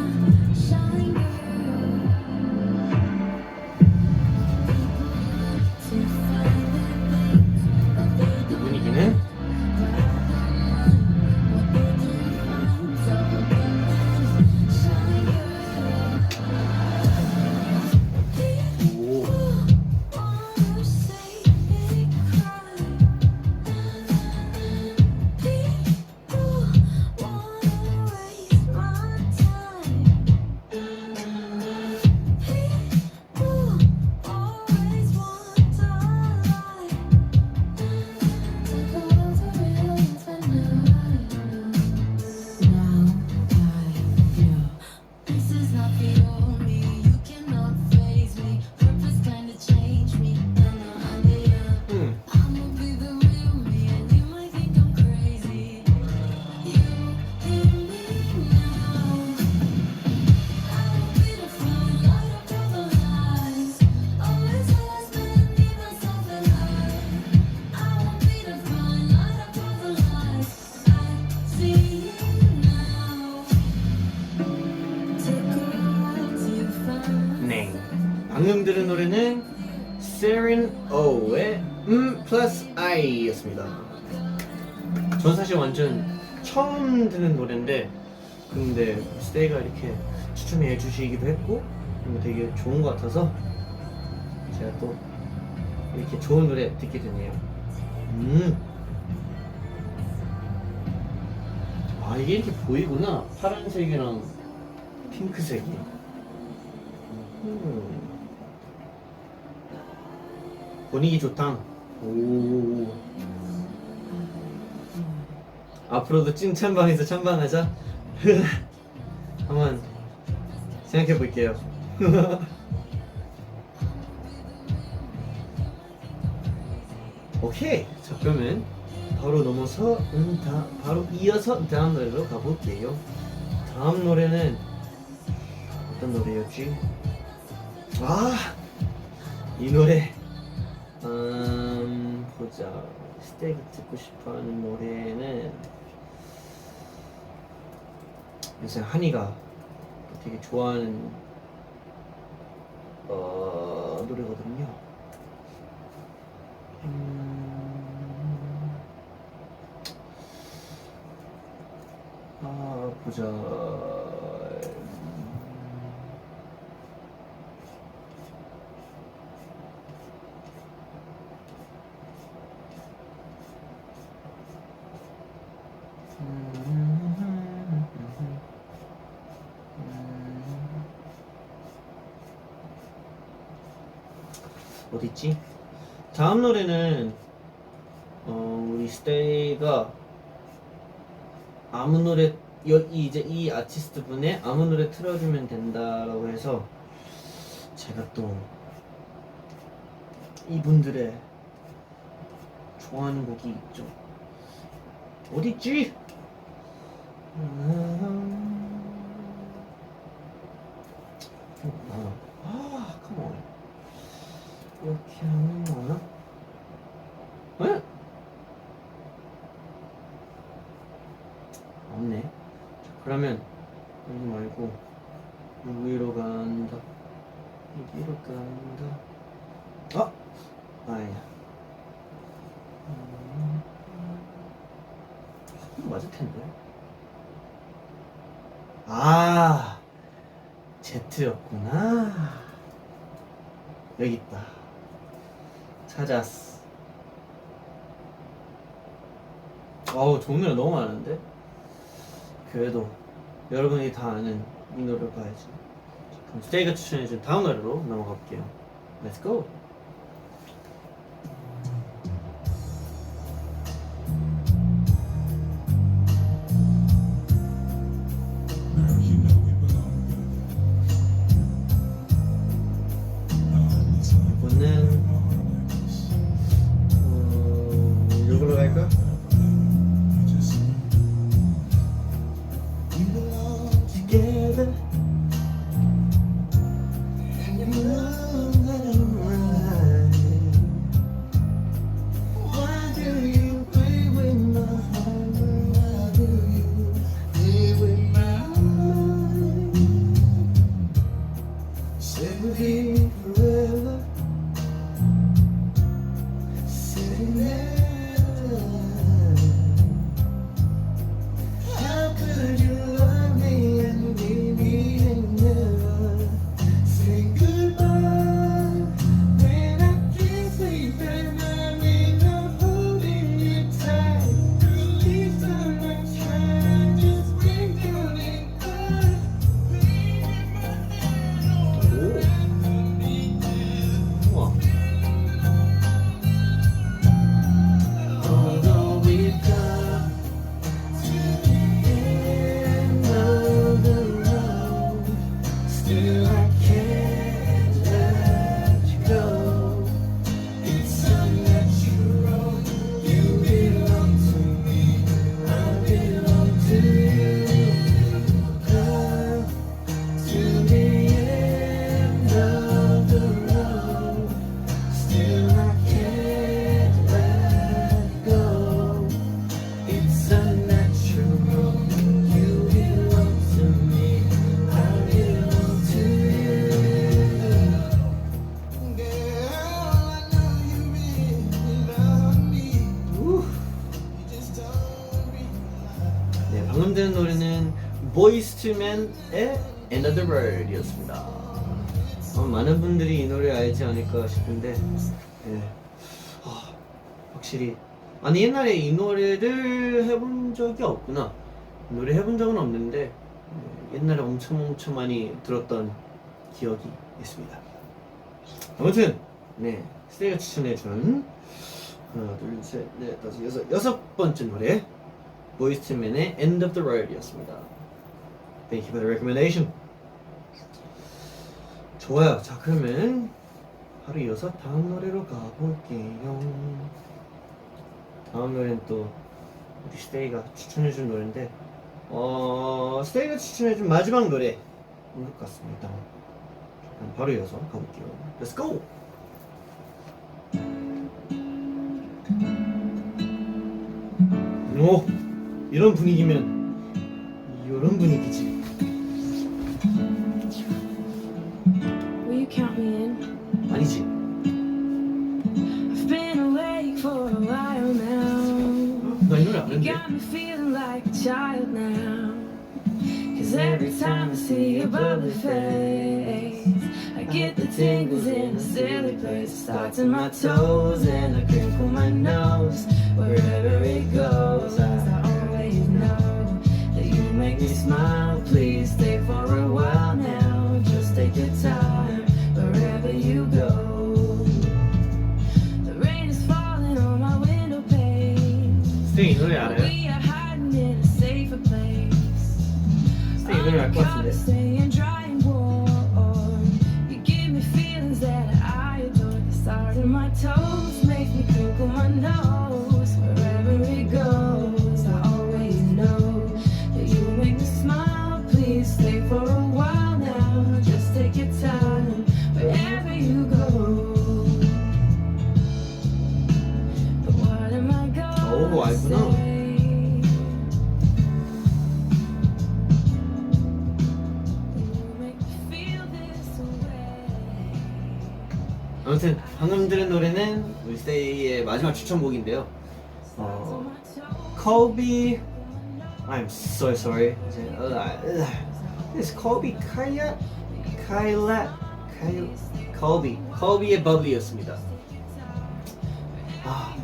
shine, girl. People like to find the things that they 이 don't 분위기는 but I don't want what they didn't find. So get that shine, girl. 오. Wanna say it, cry. People wanna waste my time. People always want a lie. Take over real infinite. Now I know this is not the old me. You cannot phase me. Purpose kinda changed me, and I'm the I'ma be the real me, and you might think I'm crazy. You hear me now. I will be the fun, light up all the lies. Always has been me, myself, and I won't be the fun, light up all the lies. I see you now. Took a while to find. 네. 방금 들은 노래는 Seren O의 plus I였습니다. 전 사실 완전 처음 듣는 노래인데 근데 스테이가 이렇게 추천해 주시기도 했고 되게 좋은 것 같아서 제가 또 이렇게 좋은 노래 듣게 되네요. 아 이게 이렇게 보이구나. 파란색이랑 핑크색이. 분위기 좋다. 오. 앞으로도 찐찬방에서 찬방하자. 한번 생각해 볼게요. 오케이. 자 그러면 바로 넘어서 바로 이어서 다음 노래로 가볼게요. 다음 노래는 어떤 노래였지? 이 노래 보자. 스테이크 듣고 싶어하는 노래는 요새 한이가 되게 좋아하는 노래거든요. 보자. 어딨지? 다음 노래는 우리 스테이가 아무 노래 이제 이 아티스트 분의 아무 노래 틀어주면 된다라고 해서 제가 또 이분들의 좋아하는 곡이 있죠. 어딨지? 컴온. 이렇게 하면 뭐나? 에? 없네. 자, 그러면 여기 말고 여기로 간다. 여기로 간다. 아니야. 맞을 텐데. Z였구나. 여기 있다. 찾았어. 좋은 노래 너무 많은데? 그래도 여러분이 다 아는 이 노래를 봐야지. 그럼 스테이가 추천해준 다음 노래로 넘어가 볼게요. Let's go! 이번엔 이걸로 갈까? Together and you know that I'm alive. Why do you play with my heart? Why do you play with my mind? Say we'll be forever sitting there. How could you love me and leave me and never say goodbye? When I can't sleep and I'm in love holding you tight. Please don't let try, just bring down and cry. 우와. Although we've come to the end of the road, still I can't let you go. It's unnatural. You belong to me, I belong to you. Come to the end of the road, still I can't let go. It's unnatural. You belong to me, I belong to you. Girl, I know you really love me. You just don't realize. 네, 방금 들은 노래는 Boyz II Men의 Another World이었습니다. 많은 분들이 이 노래 알지 않을까 싶은데, 네. 확실히 아니 옛날에 이 노래를 해본 적이 없구나. 이 노래 해본 적은 없는데 옛날에 엄청 많이 들었던 기억이 있습니다. 아무튼 네 스테이가 추천해준 하나 둘셋넷 다섯 여섯 번째 노래 Boyz II Men의 End of the Road이었습니다. Thank you for the recommendation. 좋아요. 자 그러면 바로 이어서 다음 노래로 가볼게요. 다음 노래는 또 우리 스테이가 추천해준 노래인데 스테이가 추천해준 마지막 노래인 것 같습니다. 그럼 바로 이어서 가볼게요. Let's go! 오! 이런 분위기면 이런 분위기지. Will you count me in? 아니지. I've been awake for a while now. 나 이 노래 You 아는데? got me feeling like a child now. Cause every time I see your bubbly face, I get the tingles in a silly place. It starts in my toes and I crinkle my nose. Wherever it goes, I always know that you make me smile. Please stay for a while now. Just take your time wherever you go. We're staying dry and warm. You give me feelings that I adore. The start of my toes makes me crinkle my nose. Wherever it goes, I always know that you make me smile. Please stay for a while now. Just take your time wherever you go. But what am I 오, gonna 알구나. say? You make me feel this way. 아무튼 방금 들은 노래는 우리 스테이의 마지막 추천곡인데요. Kobe, I'm so sorry. It's Kobe Kobe의 Bubbly였습니다. 아,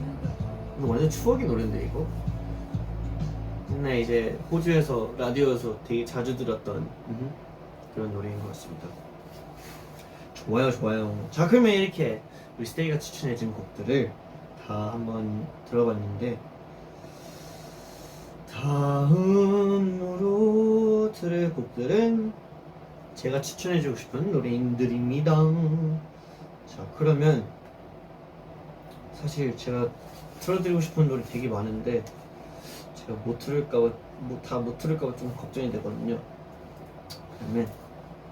이거 완전 추억의 노래인데 이거. 옛날 이제 호주에서 라디오에서 되게 자주 들었던 그런 노래인 것 같습니다. 좋아요, 좋아요. 자, 그러면 이렇게 우리 스테이가 추천해준 곡들을 다 한번 들어봤는데, 다음으로 들을 곡들은 제가 추천해주고 싶은 노래인들입니다. 자, 그러면 사실 제가 틀어드리고 싶은 노래 되게 많은데 제가 못 들을까봐, 다 못 들을까봐 좀 걱정이 되거든요. 그러면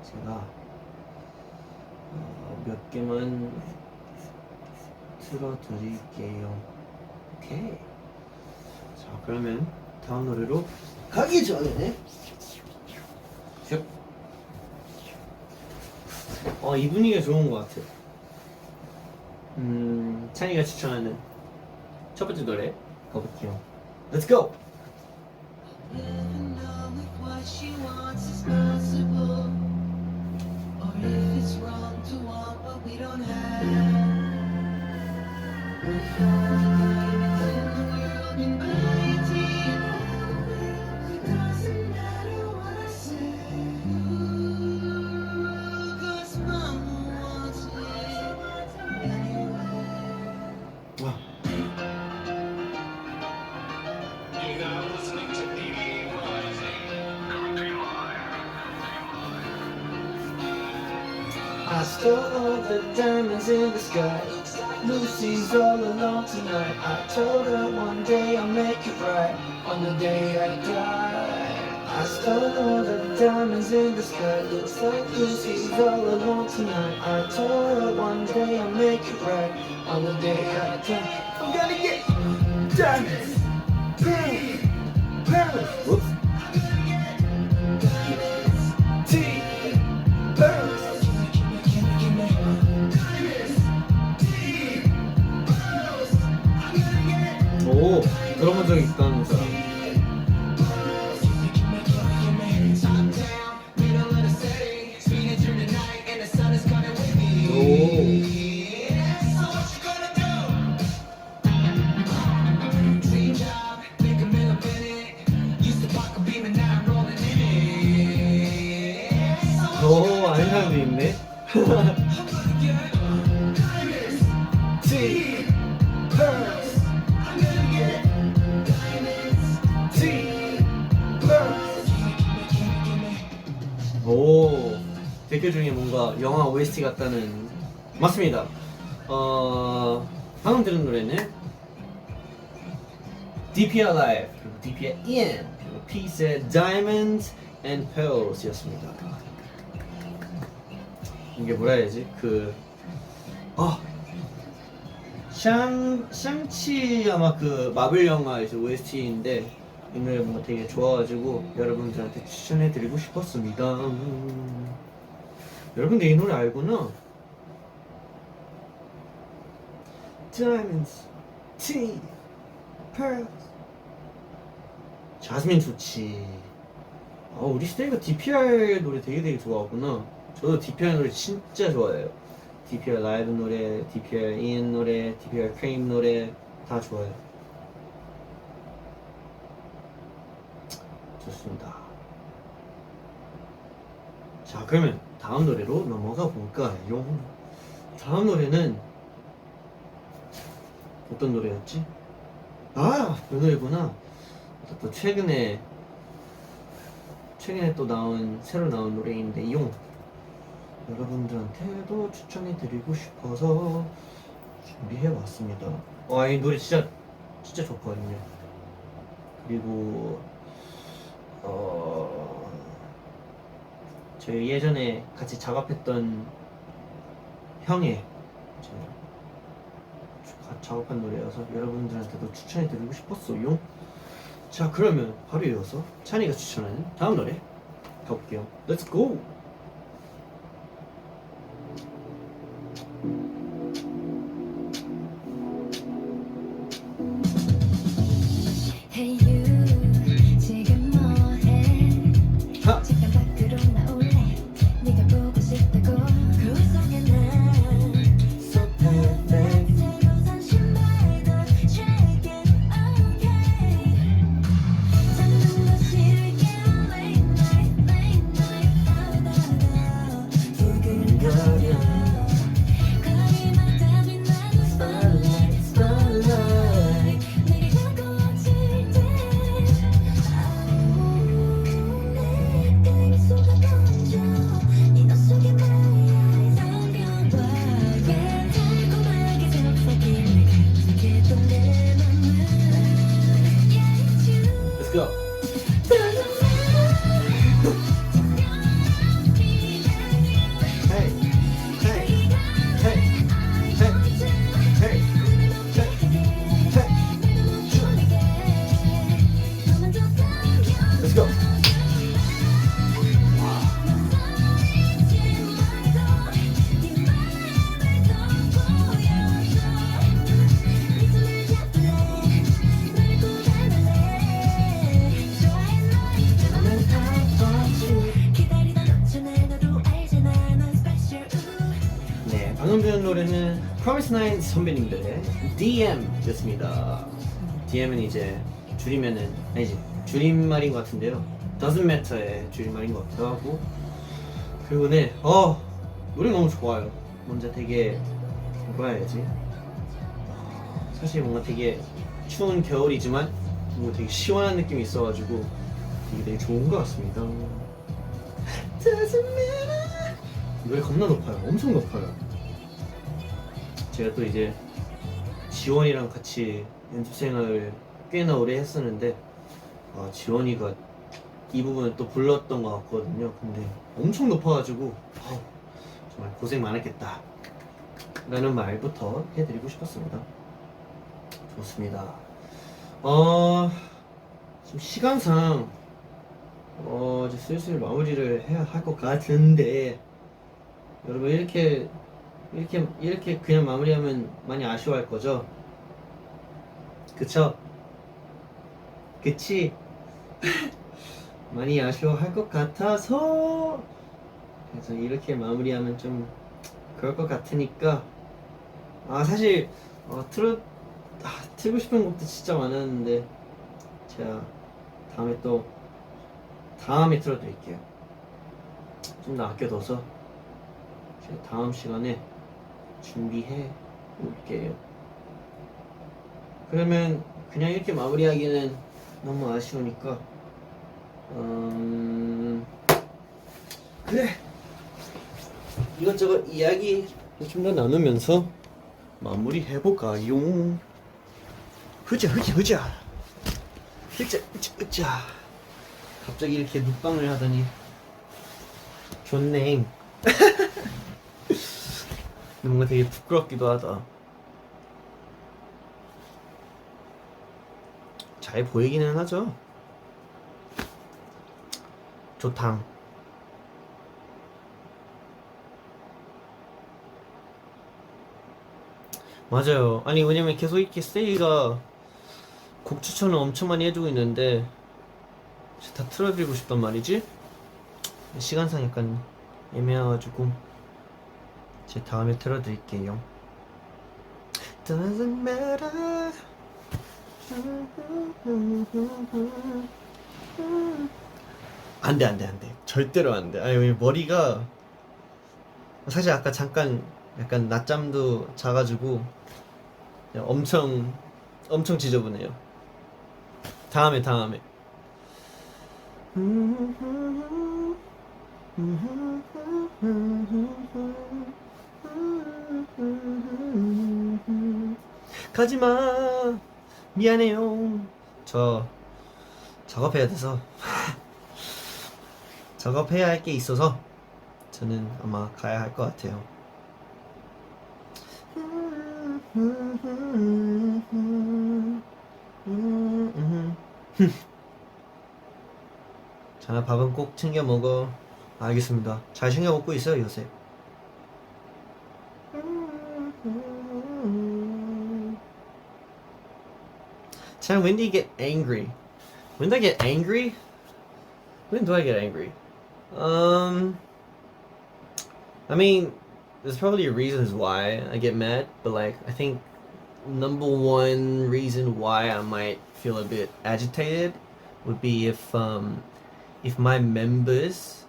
제가 몇 개만 틀어드릴게요. 오케이. 자, 그러면 다음 노래로 가기 전에 슉. 이 분위기가 좋은 것 같아요. 찬이가 추천하는 첫 번째 노래 가볼게요. Let's go! Never know if what she wants is possible, or if it's wrong to want what we don't have. With all the diamonds in the world and variety in the world, it doesn't matter what I say. 'Cause mama wants it anyway. 와. I stole all the diamonds in the sky. Lucy's all alone tonight. I told her one day I'll make it right on the day I die. I stole all the diamonds in the sky. Looks like Lucy's all alone tonight. I told her one day I'll make it right on the day I die. I'm gonna get diamonds, pearls, whoops. 오, 들어본 적 있다는 사람. 오. 오, 아는 사람도 있네. 오, 댓글 중에 뭔가 영화 OST 같다는. 맞습니다. 방금 들은 노래는 DPR Live, 그리고 DPR In, 그리고 Peace의 Diamonds and Pearls 였습니다. 이게 뭐라 해야지? 샹치 아마 그 마블 영화 이제 OST인데 이 노래 뭔가 되게 좋아가지고 여러분들한테 추천해드리고 싶었습니다. 여러분들 이 노래 알구나? Diamonds, Tea, Pearls. 자스민 좋지. 우리 스테이가 DPR 노래 되게 좋아하구나. 저도 DPR 노래 진짜 좋아해요. DPR 라이브 노래, DPR 인 노래, DPR 크림 노래 다 좋아요. 좋습니다. 자, 그러면 다음 노래로 넘어가 볼까요? 다음 노래는 어떤 노래였지? 이 노래구나. 또 최근에 최근에 또 새로 나온 노래인데 용 여러분들한테도 추천해드리고 싶어서 준비해왔습니다. 이 노래 진짜 좋거든요. 그리고 저희 예전에 같이 작업했던 형의 작업한 노래여서 여러분들한테도 추천해드리고 싶었어요. 자, 그러면 바로 이어서 찬이가 추천하는 다음 노래 가볼게요. Let's go! Hey you 지금 뭐해 하! 잠깐 밖으로 나올래 네가 보고 싶다고 거울 속에 난 So perfect. 새로 산 신발도 check it okay 잠든 거 싫을게 late night 두근거려 거리마다 빛나는 spotlight spotlight 네가 가까워질 때 내가 입속에 던져 네 눈 속에 my eyes 안겨봐게 달콤하게 속삭이네 가득했던 내 맘을 Yeah, it's you Let's go! Hey! Hey! Hey! Hey! Hey! Let's go! 네, 방금 들은 노래는 Promise Nine 선배님들의 DM였습니다. DM은 이제 줄이면은 아니지 줄임말인 것 같은데요. Doesn't Matter의 줄임말인 것 같기도 하고. 그리고 네, 노래 너무 좋아요. 먼저 되게 뭐라 해야지? 사실 뭔가 되게 추운 겨울이지만 뭔가 되게 시원한 느낌이 있어가지고 되게 좋은 것 같습니다. Doesn't matter. 노래 겁나 높아요. 엄청 높아요. 제가 또 이제 지원이랑 같이 연습생을 꽤나 오래 했었는데 지원이가 이 부분을 또 불렀던 것 같거든요. 근데 엄청 높아가지고 정말 고생 많았겠다 라는 말부터 해드리고 싶었습니다. 좋습니다. 지금 시간상 이제 슬슬 마무리를 해야 할 것 같은데 여러분 이렇게 그냥 마무리하면 많이 아쉬워할 거죠? 그쵸? 그치? 많이 아쉬워할 것 같아서 그래서 이렇게 마무리하면 좀 그럴 것 같으니까 사실 틀고 싶은 곡도 진짜 많았는데 제가 다음에 틀어드릴게요. 좀 더 아껴둬서 제가 다음 시간에 준비해 올게요. 그러면 그냥 이렇게 마무리하기는 너무 아쉬우니까 그래 이것저것 이야기 좀 더 나누면서 마무리 해볼까요? 흐자 갑자기 이렇게 눕방을 하더니 좋네. 뭔가 되게 부끄럽기도 하다. 잘 보이기는 하죠. 좋당. 맞아요. 아니 왜냐면 계속 이렇게 세이가 곡 추천을 엄청 많이 해주고 있는데 다 틀어드리고 싶단 말이지. 시간상 약간 애매해가지고 제 다음에 틀어드릴게요. Doesn't matter. 안돼 절대로 안돼. 아니 머리가 사실 아까 잠깐 약간 낮잠도 자가지고 엄청 지저분해요. 다음에 가지마 미안해요. 저 작업해야 돼서 작업해야 할 게 있어서 저는 아마 가야 할 것 같아요. 자, 밥은 꼭 챙겨 먹어. 알겠습니다. 잘 챙겨 먹고 있어요, 요새. 자, when do you get angry? When do I get angry? When do I get angry? I mean, there's probably reasons why I get mad, but like, I think number one reason why I might feel a bit agitated would be if my members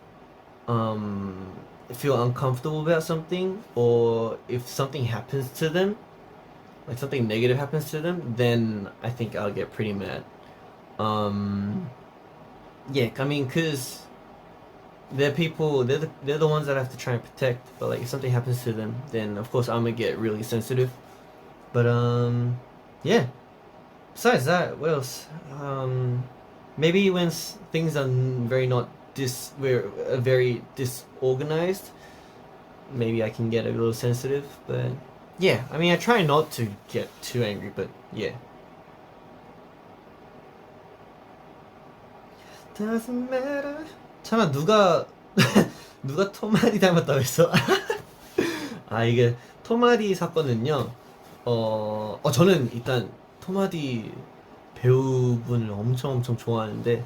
feel uncomfortable about something, or if something happens to them, like something negative happens to them, then I think I'll get pretty mad. Yeah, I mean, cause they're people, they're the ones that I have to try and protect. But like, if something happens to them, then of course I'm gonna get really sensitive. But yeah. Besides that, what else? Maybe when things are very disorganized, maybe I can get a little sensitive. But yeah, I mean, I try not to get too angry, but yeah. Doesn't matter. 잠깐 누가 토마디 닮았다고 했어? 아, 이게 토마디 사건은요. 저는 일단 토마디 배우분을 엄청 좋아하는데,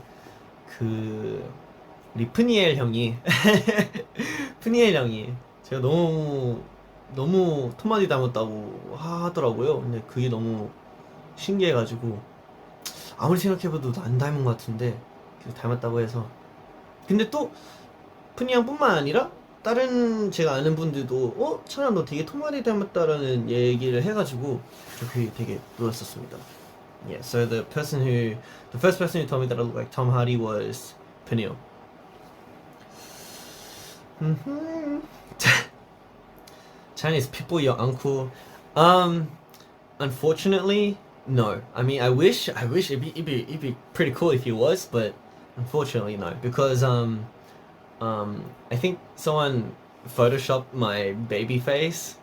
우리 푸니엘 형이 푸니엘 형이 제가 너무 토마디 닮았다고 하더라고요. 근데 그게 너무 신기해가지고, 아무리 생각해봐도 안 닮은 것 같은데 닮았다고 해서. 근데 또 푸니 형뿐만 아니라 다른 제가 아는 분들도 찬아 너 되게 토마디 닮았다라는 얘기를 해가지고 저 그게 되게 놀랐었습니다. Yeah, so the first person who told me that I look like Tom Hardy was Peniel. Chinese people, your uncle. Unfortunately, no. I mean, I wish it'd be pretty cool if he was, but unfortunately no, because I think someone photoshopped my baby face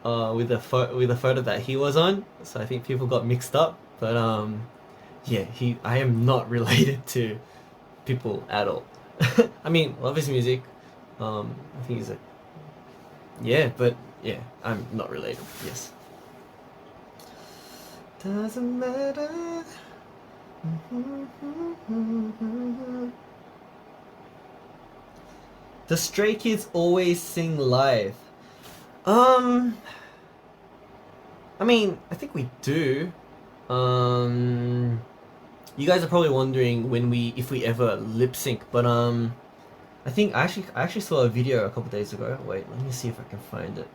with a photo that he was on, so I think people got mixed up. But yeah, I am not related to people at all. I mean, love his music. I think he's but yeah, I'm not related. Yes. Doesn't matter. The Stray Kids always sing live. I mean, I think we do. You guys are probably wondering if we ever lip sync, but I think I actually saw a video a couple days ago. Wait, let me see if I can find it.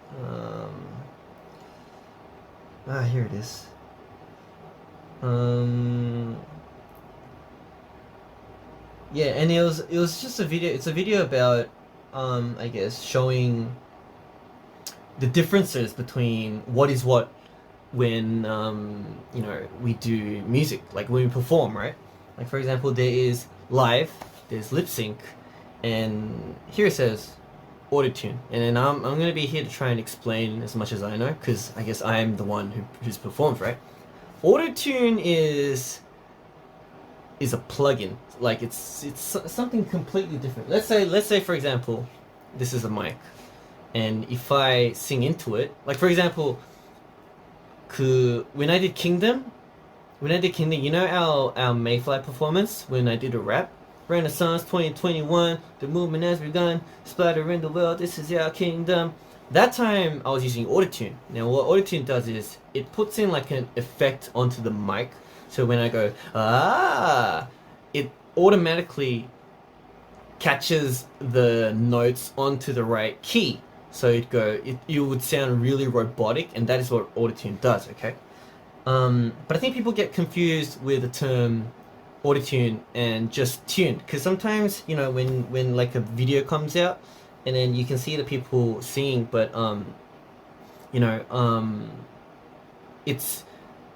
Here it is. Yeah, and it was just a video. It's a video about I guess showing the differences between what is what when we do music, like when we perform, right? Like for example, there is live, there's lip sync, and here it says autotune. And then I'm gonna be here to try and explain as much as I know, because I guess I am the one who's performed, right? Autotune is a plugin. Like it's something completely different. Let's say for example, this is a mic, and if I sing into it, like for example, when I did Kingdom, you know our Mayfly performance when I did a rap, Renaissance 2021, the movement has begun, splatter in the world, this is our kingdom. That time I was using autotune. Now what autotune does is it puts in like an effect onto the mic, so when I go it automatically catches the notes onto the right key. So you would sound really robotic, and that is what autotune does, okay? But I think people get confused with the term auto-tune and just tune, because sometimes, you know, when like a video comes out and then you can see the people singing, but you know, it's,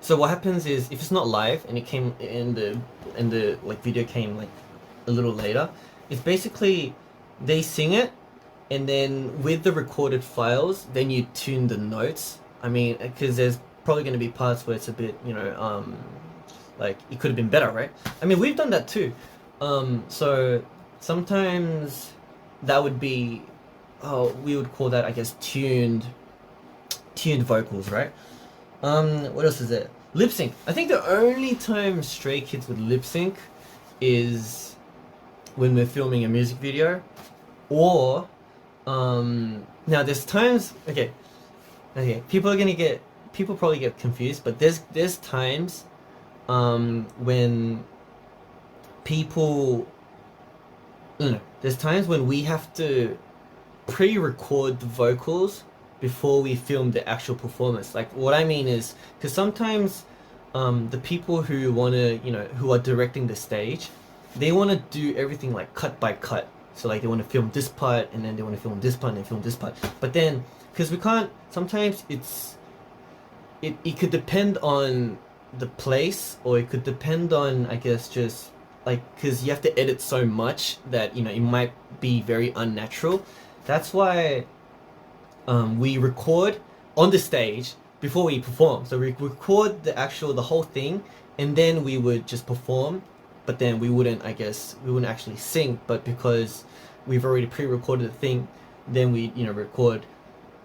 so what happens is, if it's not live and it came in the like video came like a little later, it's basically they sing it, and then with the recorded files, then you tune the notes. I mean, because there's probably going to be parts where it's a bit, you know, like it could have been better, right? I mean, we've done that too. So sometimes that would be, oh, we would call that, I guess, tuned vocals, right? What else is there? Lip sync. I think the only time Stray Kids would lip sync is when we're filming a music video, or now there's times, okay, people probably get confused, but there's times when people, no, there's times when we have to pre-record the vocals before we film the actual performance. Like, what I mean is, because sometimes the people who want to, you know, who are directing the stage, they want to do everything like cut by cut. So like they want to film this part, and then they want to film this part, and then film this part. But then, because we can't, sometimes it could depend on the place, or it could depend on, I guess, just like, because you have to edit so much that, you know, it might be very unnatural. That's why we record on the stage before we perform. So we record the whole thing, and then we would just perform, but then we wouldn't actually sing. But because we've already pre-recorded the thing, then we, you know,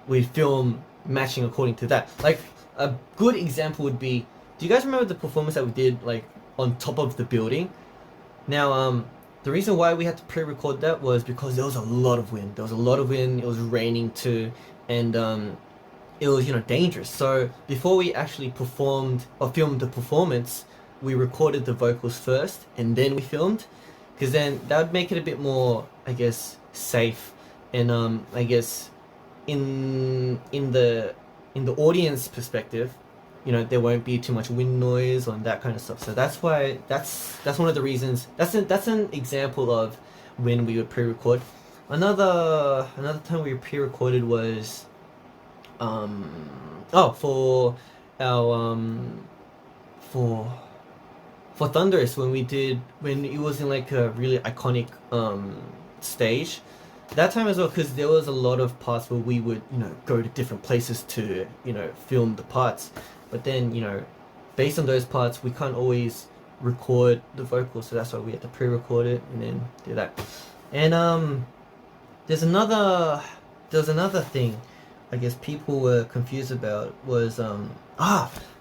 we film matching according to that. Like, a good example would be, do you guys remember the performance that we did like on top of the building? Now, the reason why we had to pre-record that was because there was a lot of wind. It was raining too, and it was, you know, dangerous. So before we actually performed or filmed the performance, we recorded the vocals first and then we filmed, because then that would make it a bit more, I guess, safe, and I guess in the audience perspective, you know, there won't be too much wind noise and that kind of stuff. So that's why that's one of the reasons. That's an example of when we would pre-record. Another time we pre-recorded was for our for Thunderous, when it was in like a really iconic stage. That time as well, because there was a lot of parts where we would, you know, go to different places to, you know, film the parts. But then, you know, based on those parts, we can't always record the vocals, so that's why we had to pre-record it and then do that. And there's another thing I guess people were confused about was the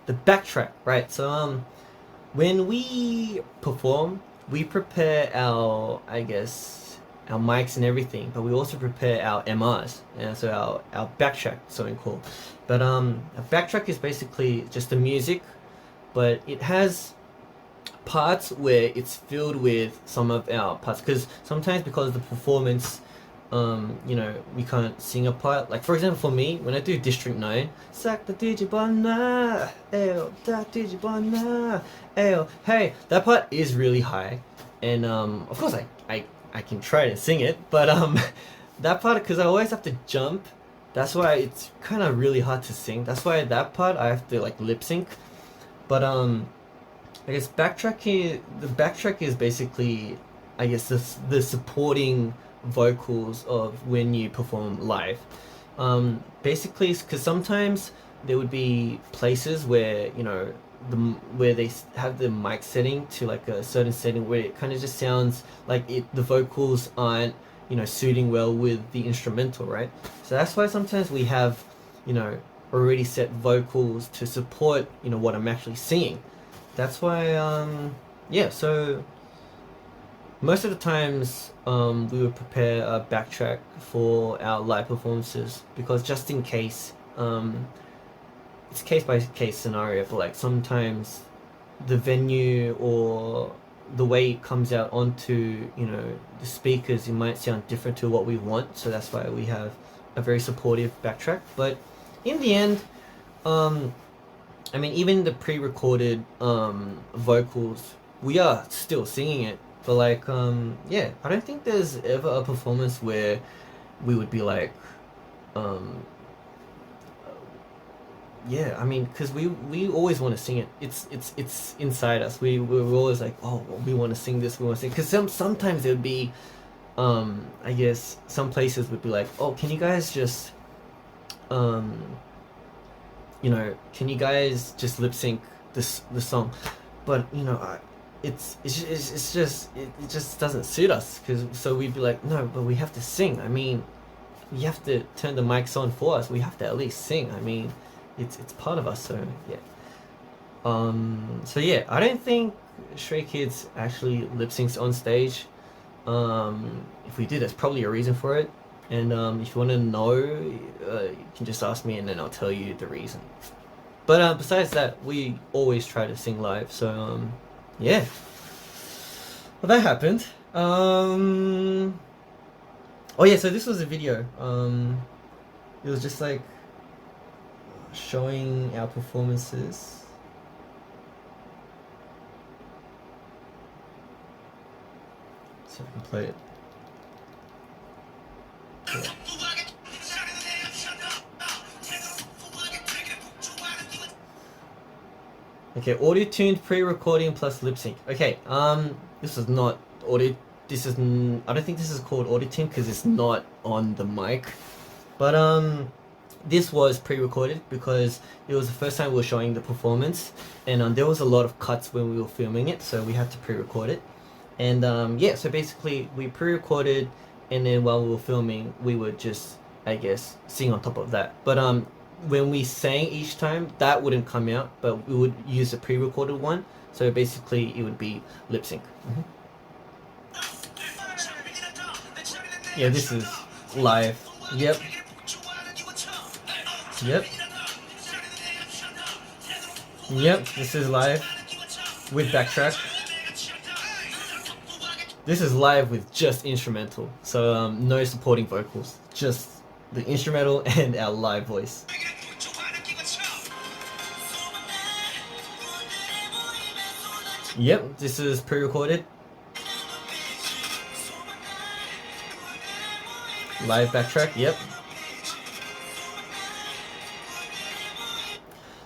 backtrack, right? So when we perform, we prepare our mics and everything, but we also prepare our MRs, and so our backtrack, something called. But a backtrack is basically just the music, but it has parts where it's filled with some of our parts, because sometimes because of the performance, you know, we can't sing a part. Like, for example, for me, when I do District 9, Sack the Digibana, Ayo, da Digibana, Ayo, hey, that part is really high, and of course I can try to sing it, but that part, because I always have to jump, that's why it's kind of really hard to sing. That's why that part I have to like lip sync. But I guess the backtrack is basically, I guess, the supporting vocals of when you perform live. Basically, because sometimes there would be places where, you know, where they have the mic setting to like a certain setting where it kind of just sounds like the vocals aren't, you know, suiting well with the instrumental, right? So that's why sometimes we have, you know, already set vocals to support, you know, what I'm actually singing. That's why yeah, so most of the times we would prepare a backtrack for our live performances, because just in case, it's case by case scenario, but like sometimes the venue or the way it comes out onto, you know, the speakers, it might sound different to what we want, so that's why we have a very supportive backtrack. But in the end, I mean, even the pre-recorded vocals we are still singing it, but like yeah, I don't think there's ever a performance where we would be like yeah, I mean, because we always want to sing it. It's inside us. We're always like, oh, we want to sing this. We want to sing. Because sometimes it would be, I guess some places would be like, oh, can you guys just, you know, can you guys just lip sync the song? But you know, it just doesn't suit us. So we'd be like, no, but we have to sing. I mean, you have to turn the mics on for us. We have to at least sing. I mean, it's part of us. So yeah. So yeah, I don't think Stray Kids actually lip syncs on stage. If we did, there's probably a reason for it. And if you want to know, you can just ask me, and then I'll tell you the reason. But besides that, we always try to sing live. So yeah. Well, that happened. Oh yeah, so this was a video. It was just like showing our performances. So I can play it. Yeah. Okay, audio tuned pre-recording plus lip sync. Okay, this is not audio. This is I don't think this is called audio tuned because it's not on the mic. But this was pre-recorded because it was the first time we were showing the performance, and there was a lot of cuts when we were filming it, so we had to pre-record it. And yeah, so basically we pre-recorded, and then while we were filming, we would just, I guess, sing on top of that. But when we sang each time, that wouldn't come out, but we would use the pre-recorded one. So basically, it would be lip sync. Yeah, this is live. Yep. Yep. Yep, this is live with backtrack. This is live with just instrumental, so no supporting vocals, just the instrumental and our live voice. Yep, this is pre-recorded. Live backtrack, yep.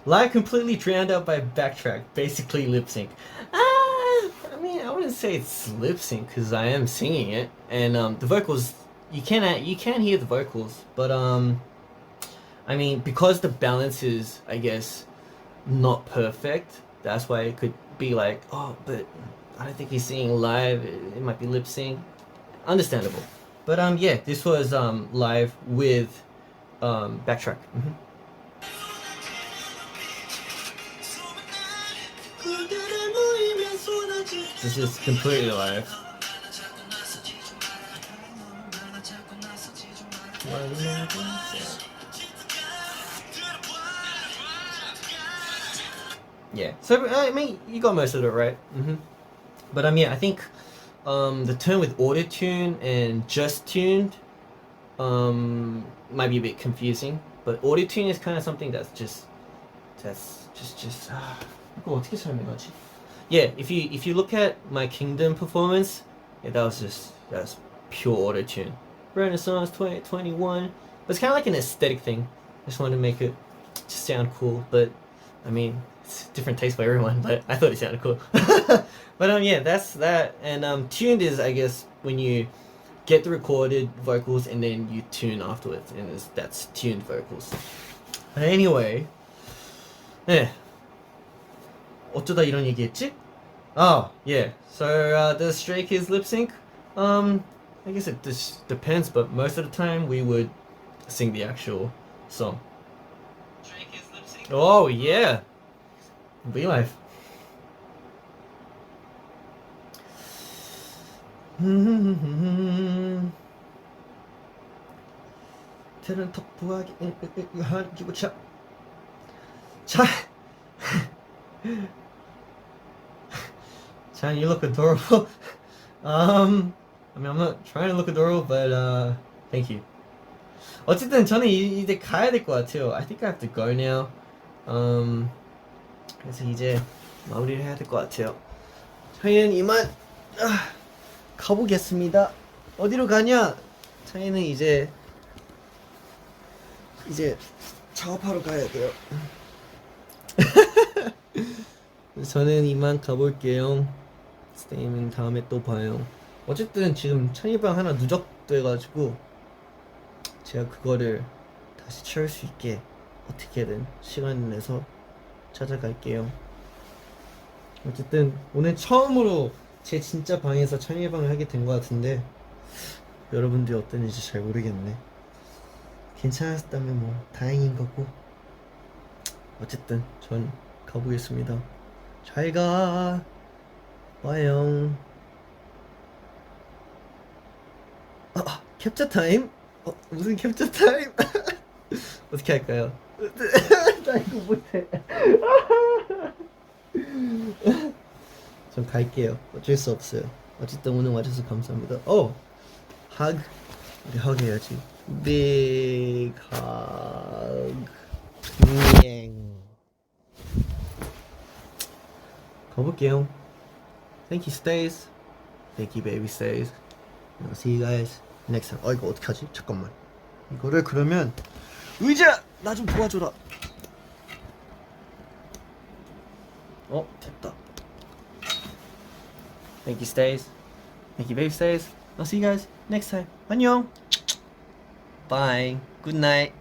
Live completely drowned out by backtrack, basically lip sync. I mean, I wouldn't say it's lip sync because I am singing it, and the vocals, you can't hear the vocals, but I mean, because the balance is, I guess, not perfect, that's why it could be like, oh, but I don't think he's singing live, it might be lip sync. Understandable. But yeah, this was live with backtrack. This is completely live. Yeah, so I mean, you got most of it right. But yeah, I think the term with auto tune and just tuned might be a bit confusing. But auto tune is kind of something that's just 이거 어떻게 설명하지? Yeah, if you look at my Kingdom performance, yeah, that's pure auto tune. Renaissance 2021. But it's kind of like an aesthetic thing. I just wanted to make it just sound cool, but I mean, it's different taste for everyone, but I thought it sounded cool. But yeah, that's that. And tuned is, I guess, when you get the recorded vocals and then you tune afterwards, and that's tuned vocals. But anyway, yeah. 어쩌다 이런 얘기했지? Oh, yeah. So the Stray Kids lip sync, I guess it just depends, but most of the time we would sing the actual song. Stray Kids lip sync? Oh, yeah. Be life. 테는 터프하게 하기고 차. Chan, you look adorable. I mean, I'm not trying to look adorable, but thank you. 어쨌든 저는 이제 가야 될 것 같아요. I think I have to go now. 그래서 이제 마무리를 해야 될 것 같아요. 저희는 이만 가보겠습니다. 어디로 가냐? 저희는 이제 작업하러 가야 돼요. 저는 이만 가볼게요. 스테이는 다음에 또 봐요. 어쨌든 지금 찬이방 하나 누적돼가지고 제가 그거를 다시 채울 수 있게 어떻게든 시간 내서 찾아갈게요. 어쨌든 오늘 처음으로 제 진짜 방에서 찬이방을 하게 된 것 같은데 여러분들이 어땠는지 잘 모르겠네. 괜찮았다면 뭐 다행인 거고. 어쨌든 전 가보겠습니다. 잘 가. 와요. 캡처 타임? 무슨 캡처 타임? 어떻게 할까요? 나 이거 못해. 전 갈게요. 어쩔 수 없어요. 어쨌든 오늘 와줘서 감사합니다. hug. 우리 hug 해야지. big hug. 가볼게요. Thank you, Stays. Thank you, baby Stays. I'll see you guys next time. 이거 어떻게 하지? 잠깐만. 이거를 그러면 의자 나 좀 도와줘라. 됐다. Thank you, Stays. Thank you, baby Stays. I'll see you guys next time. 안녕. Bye. Good night.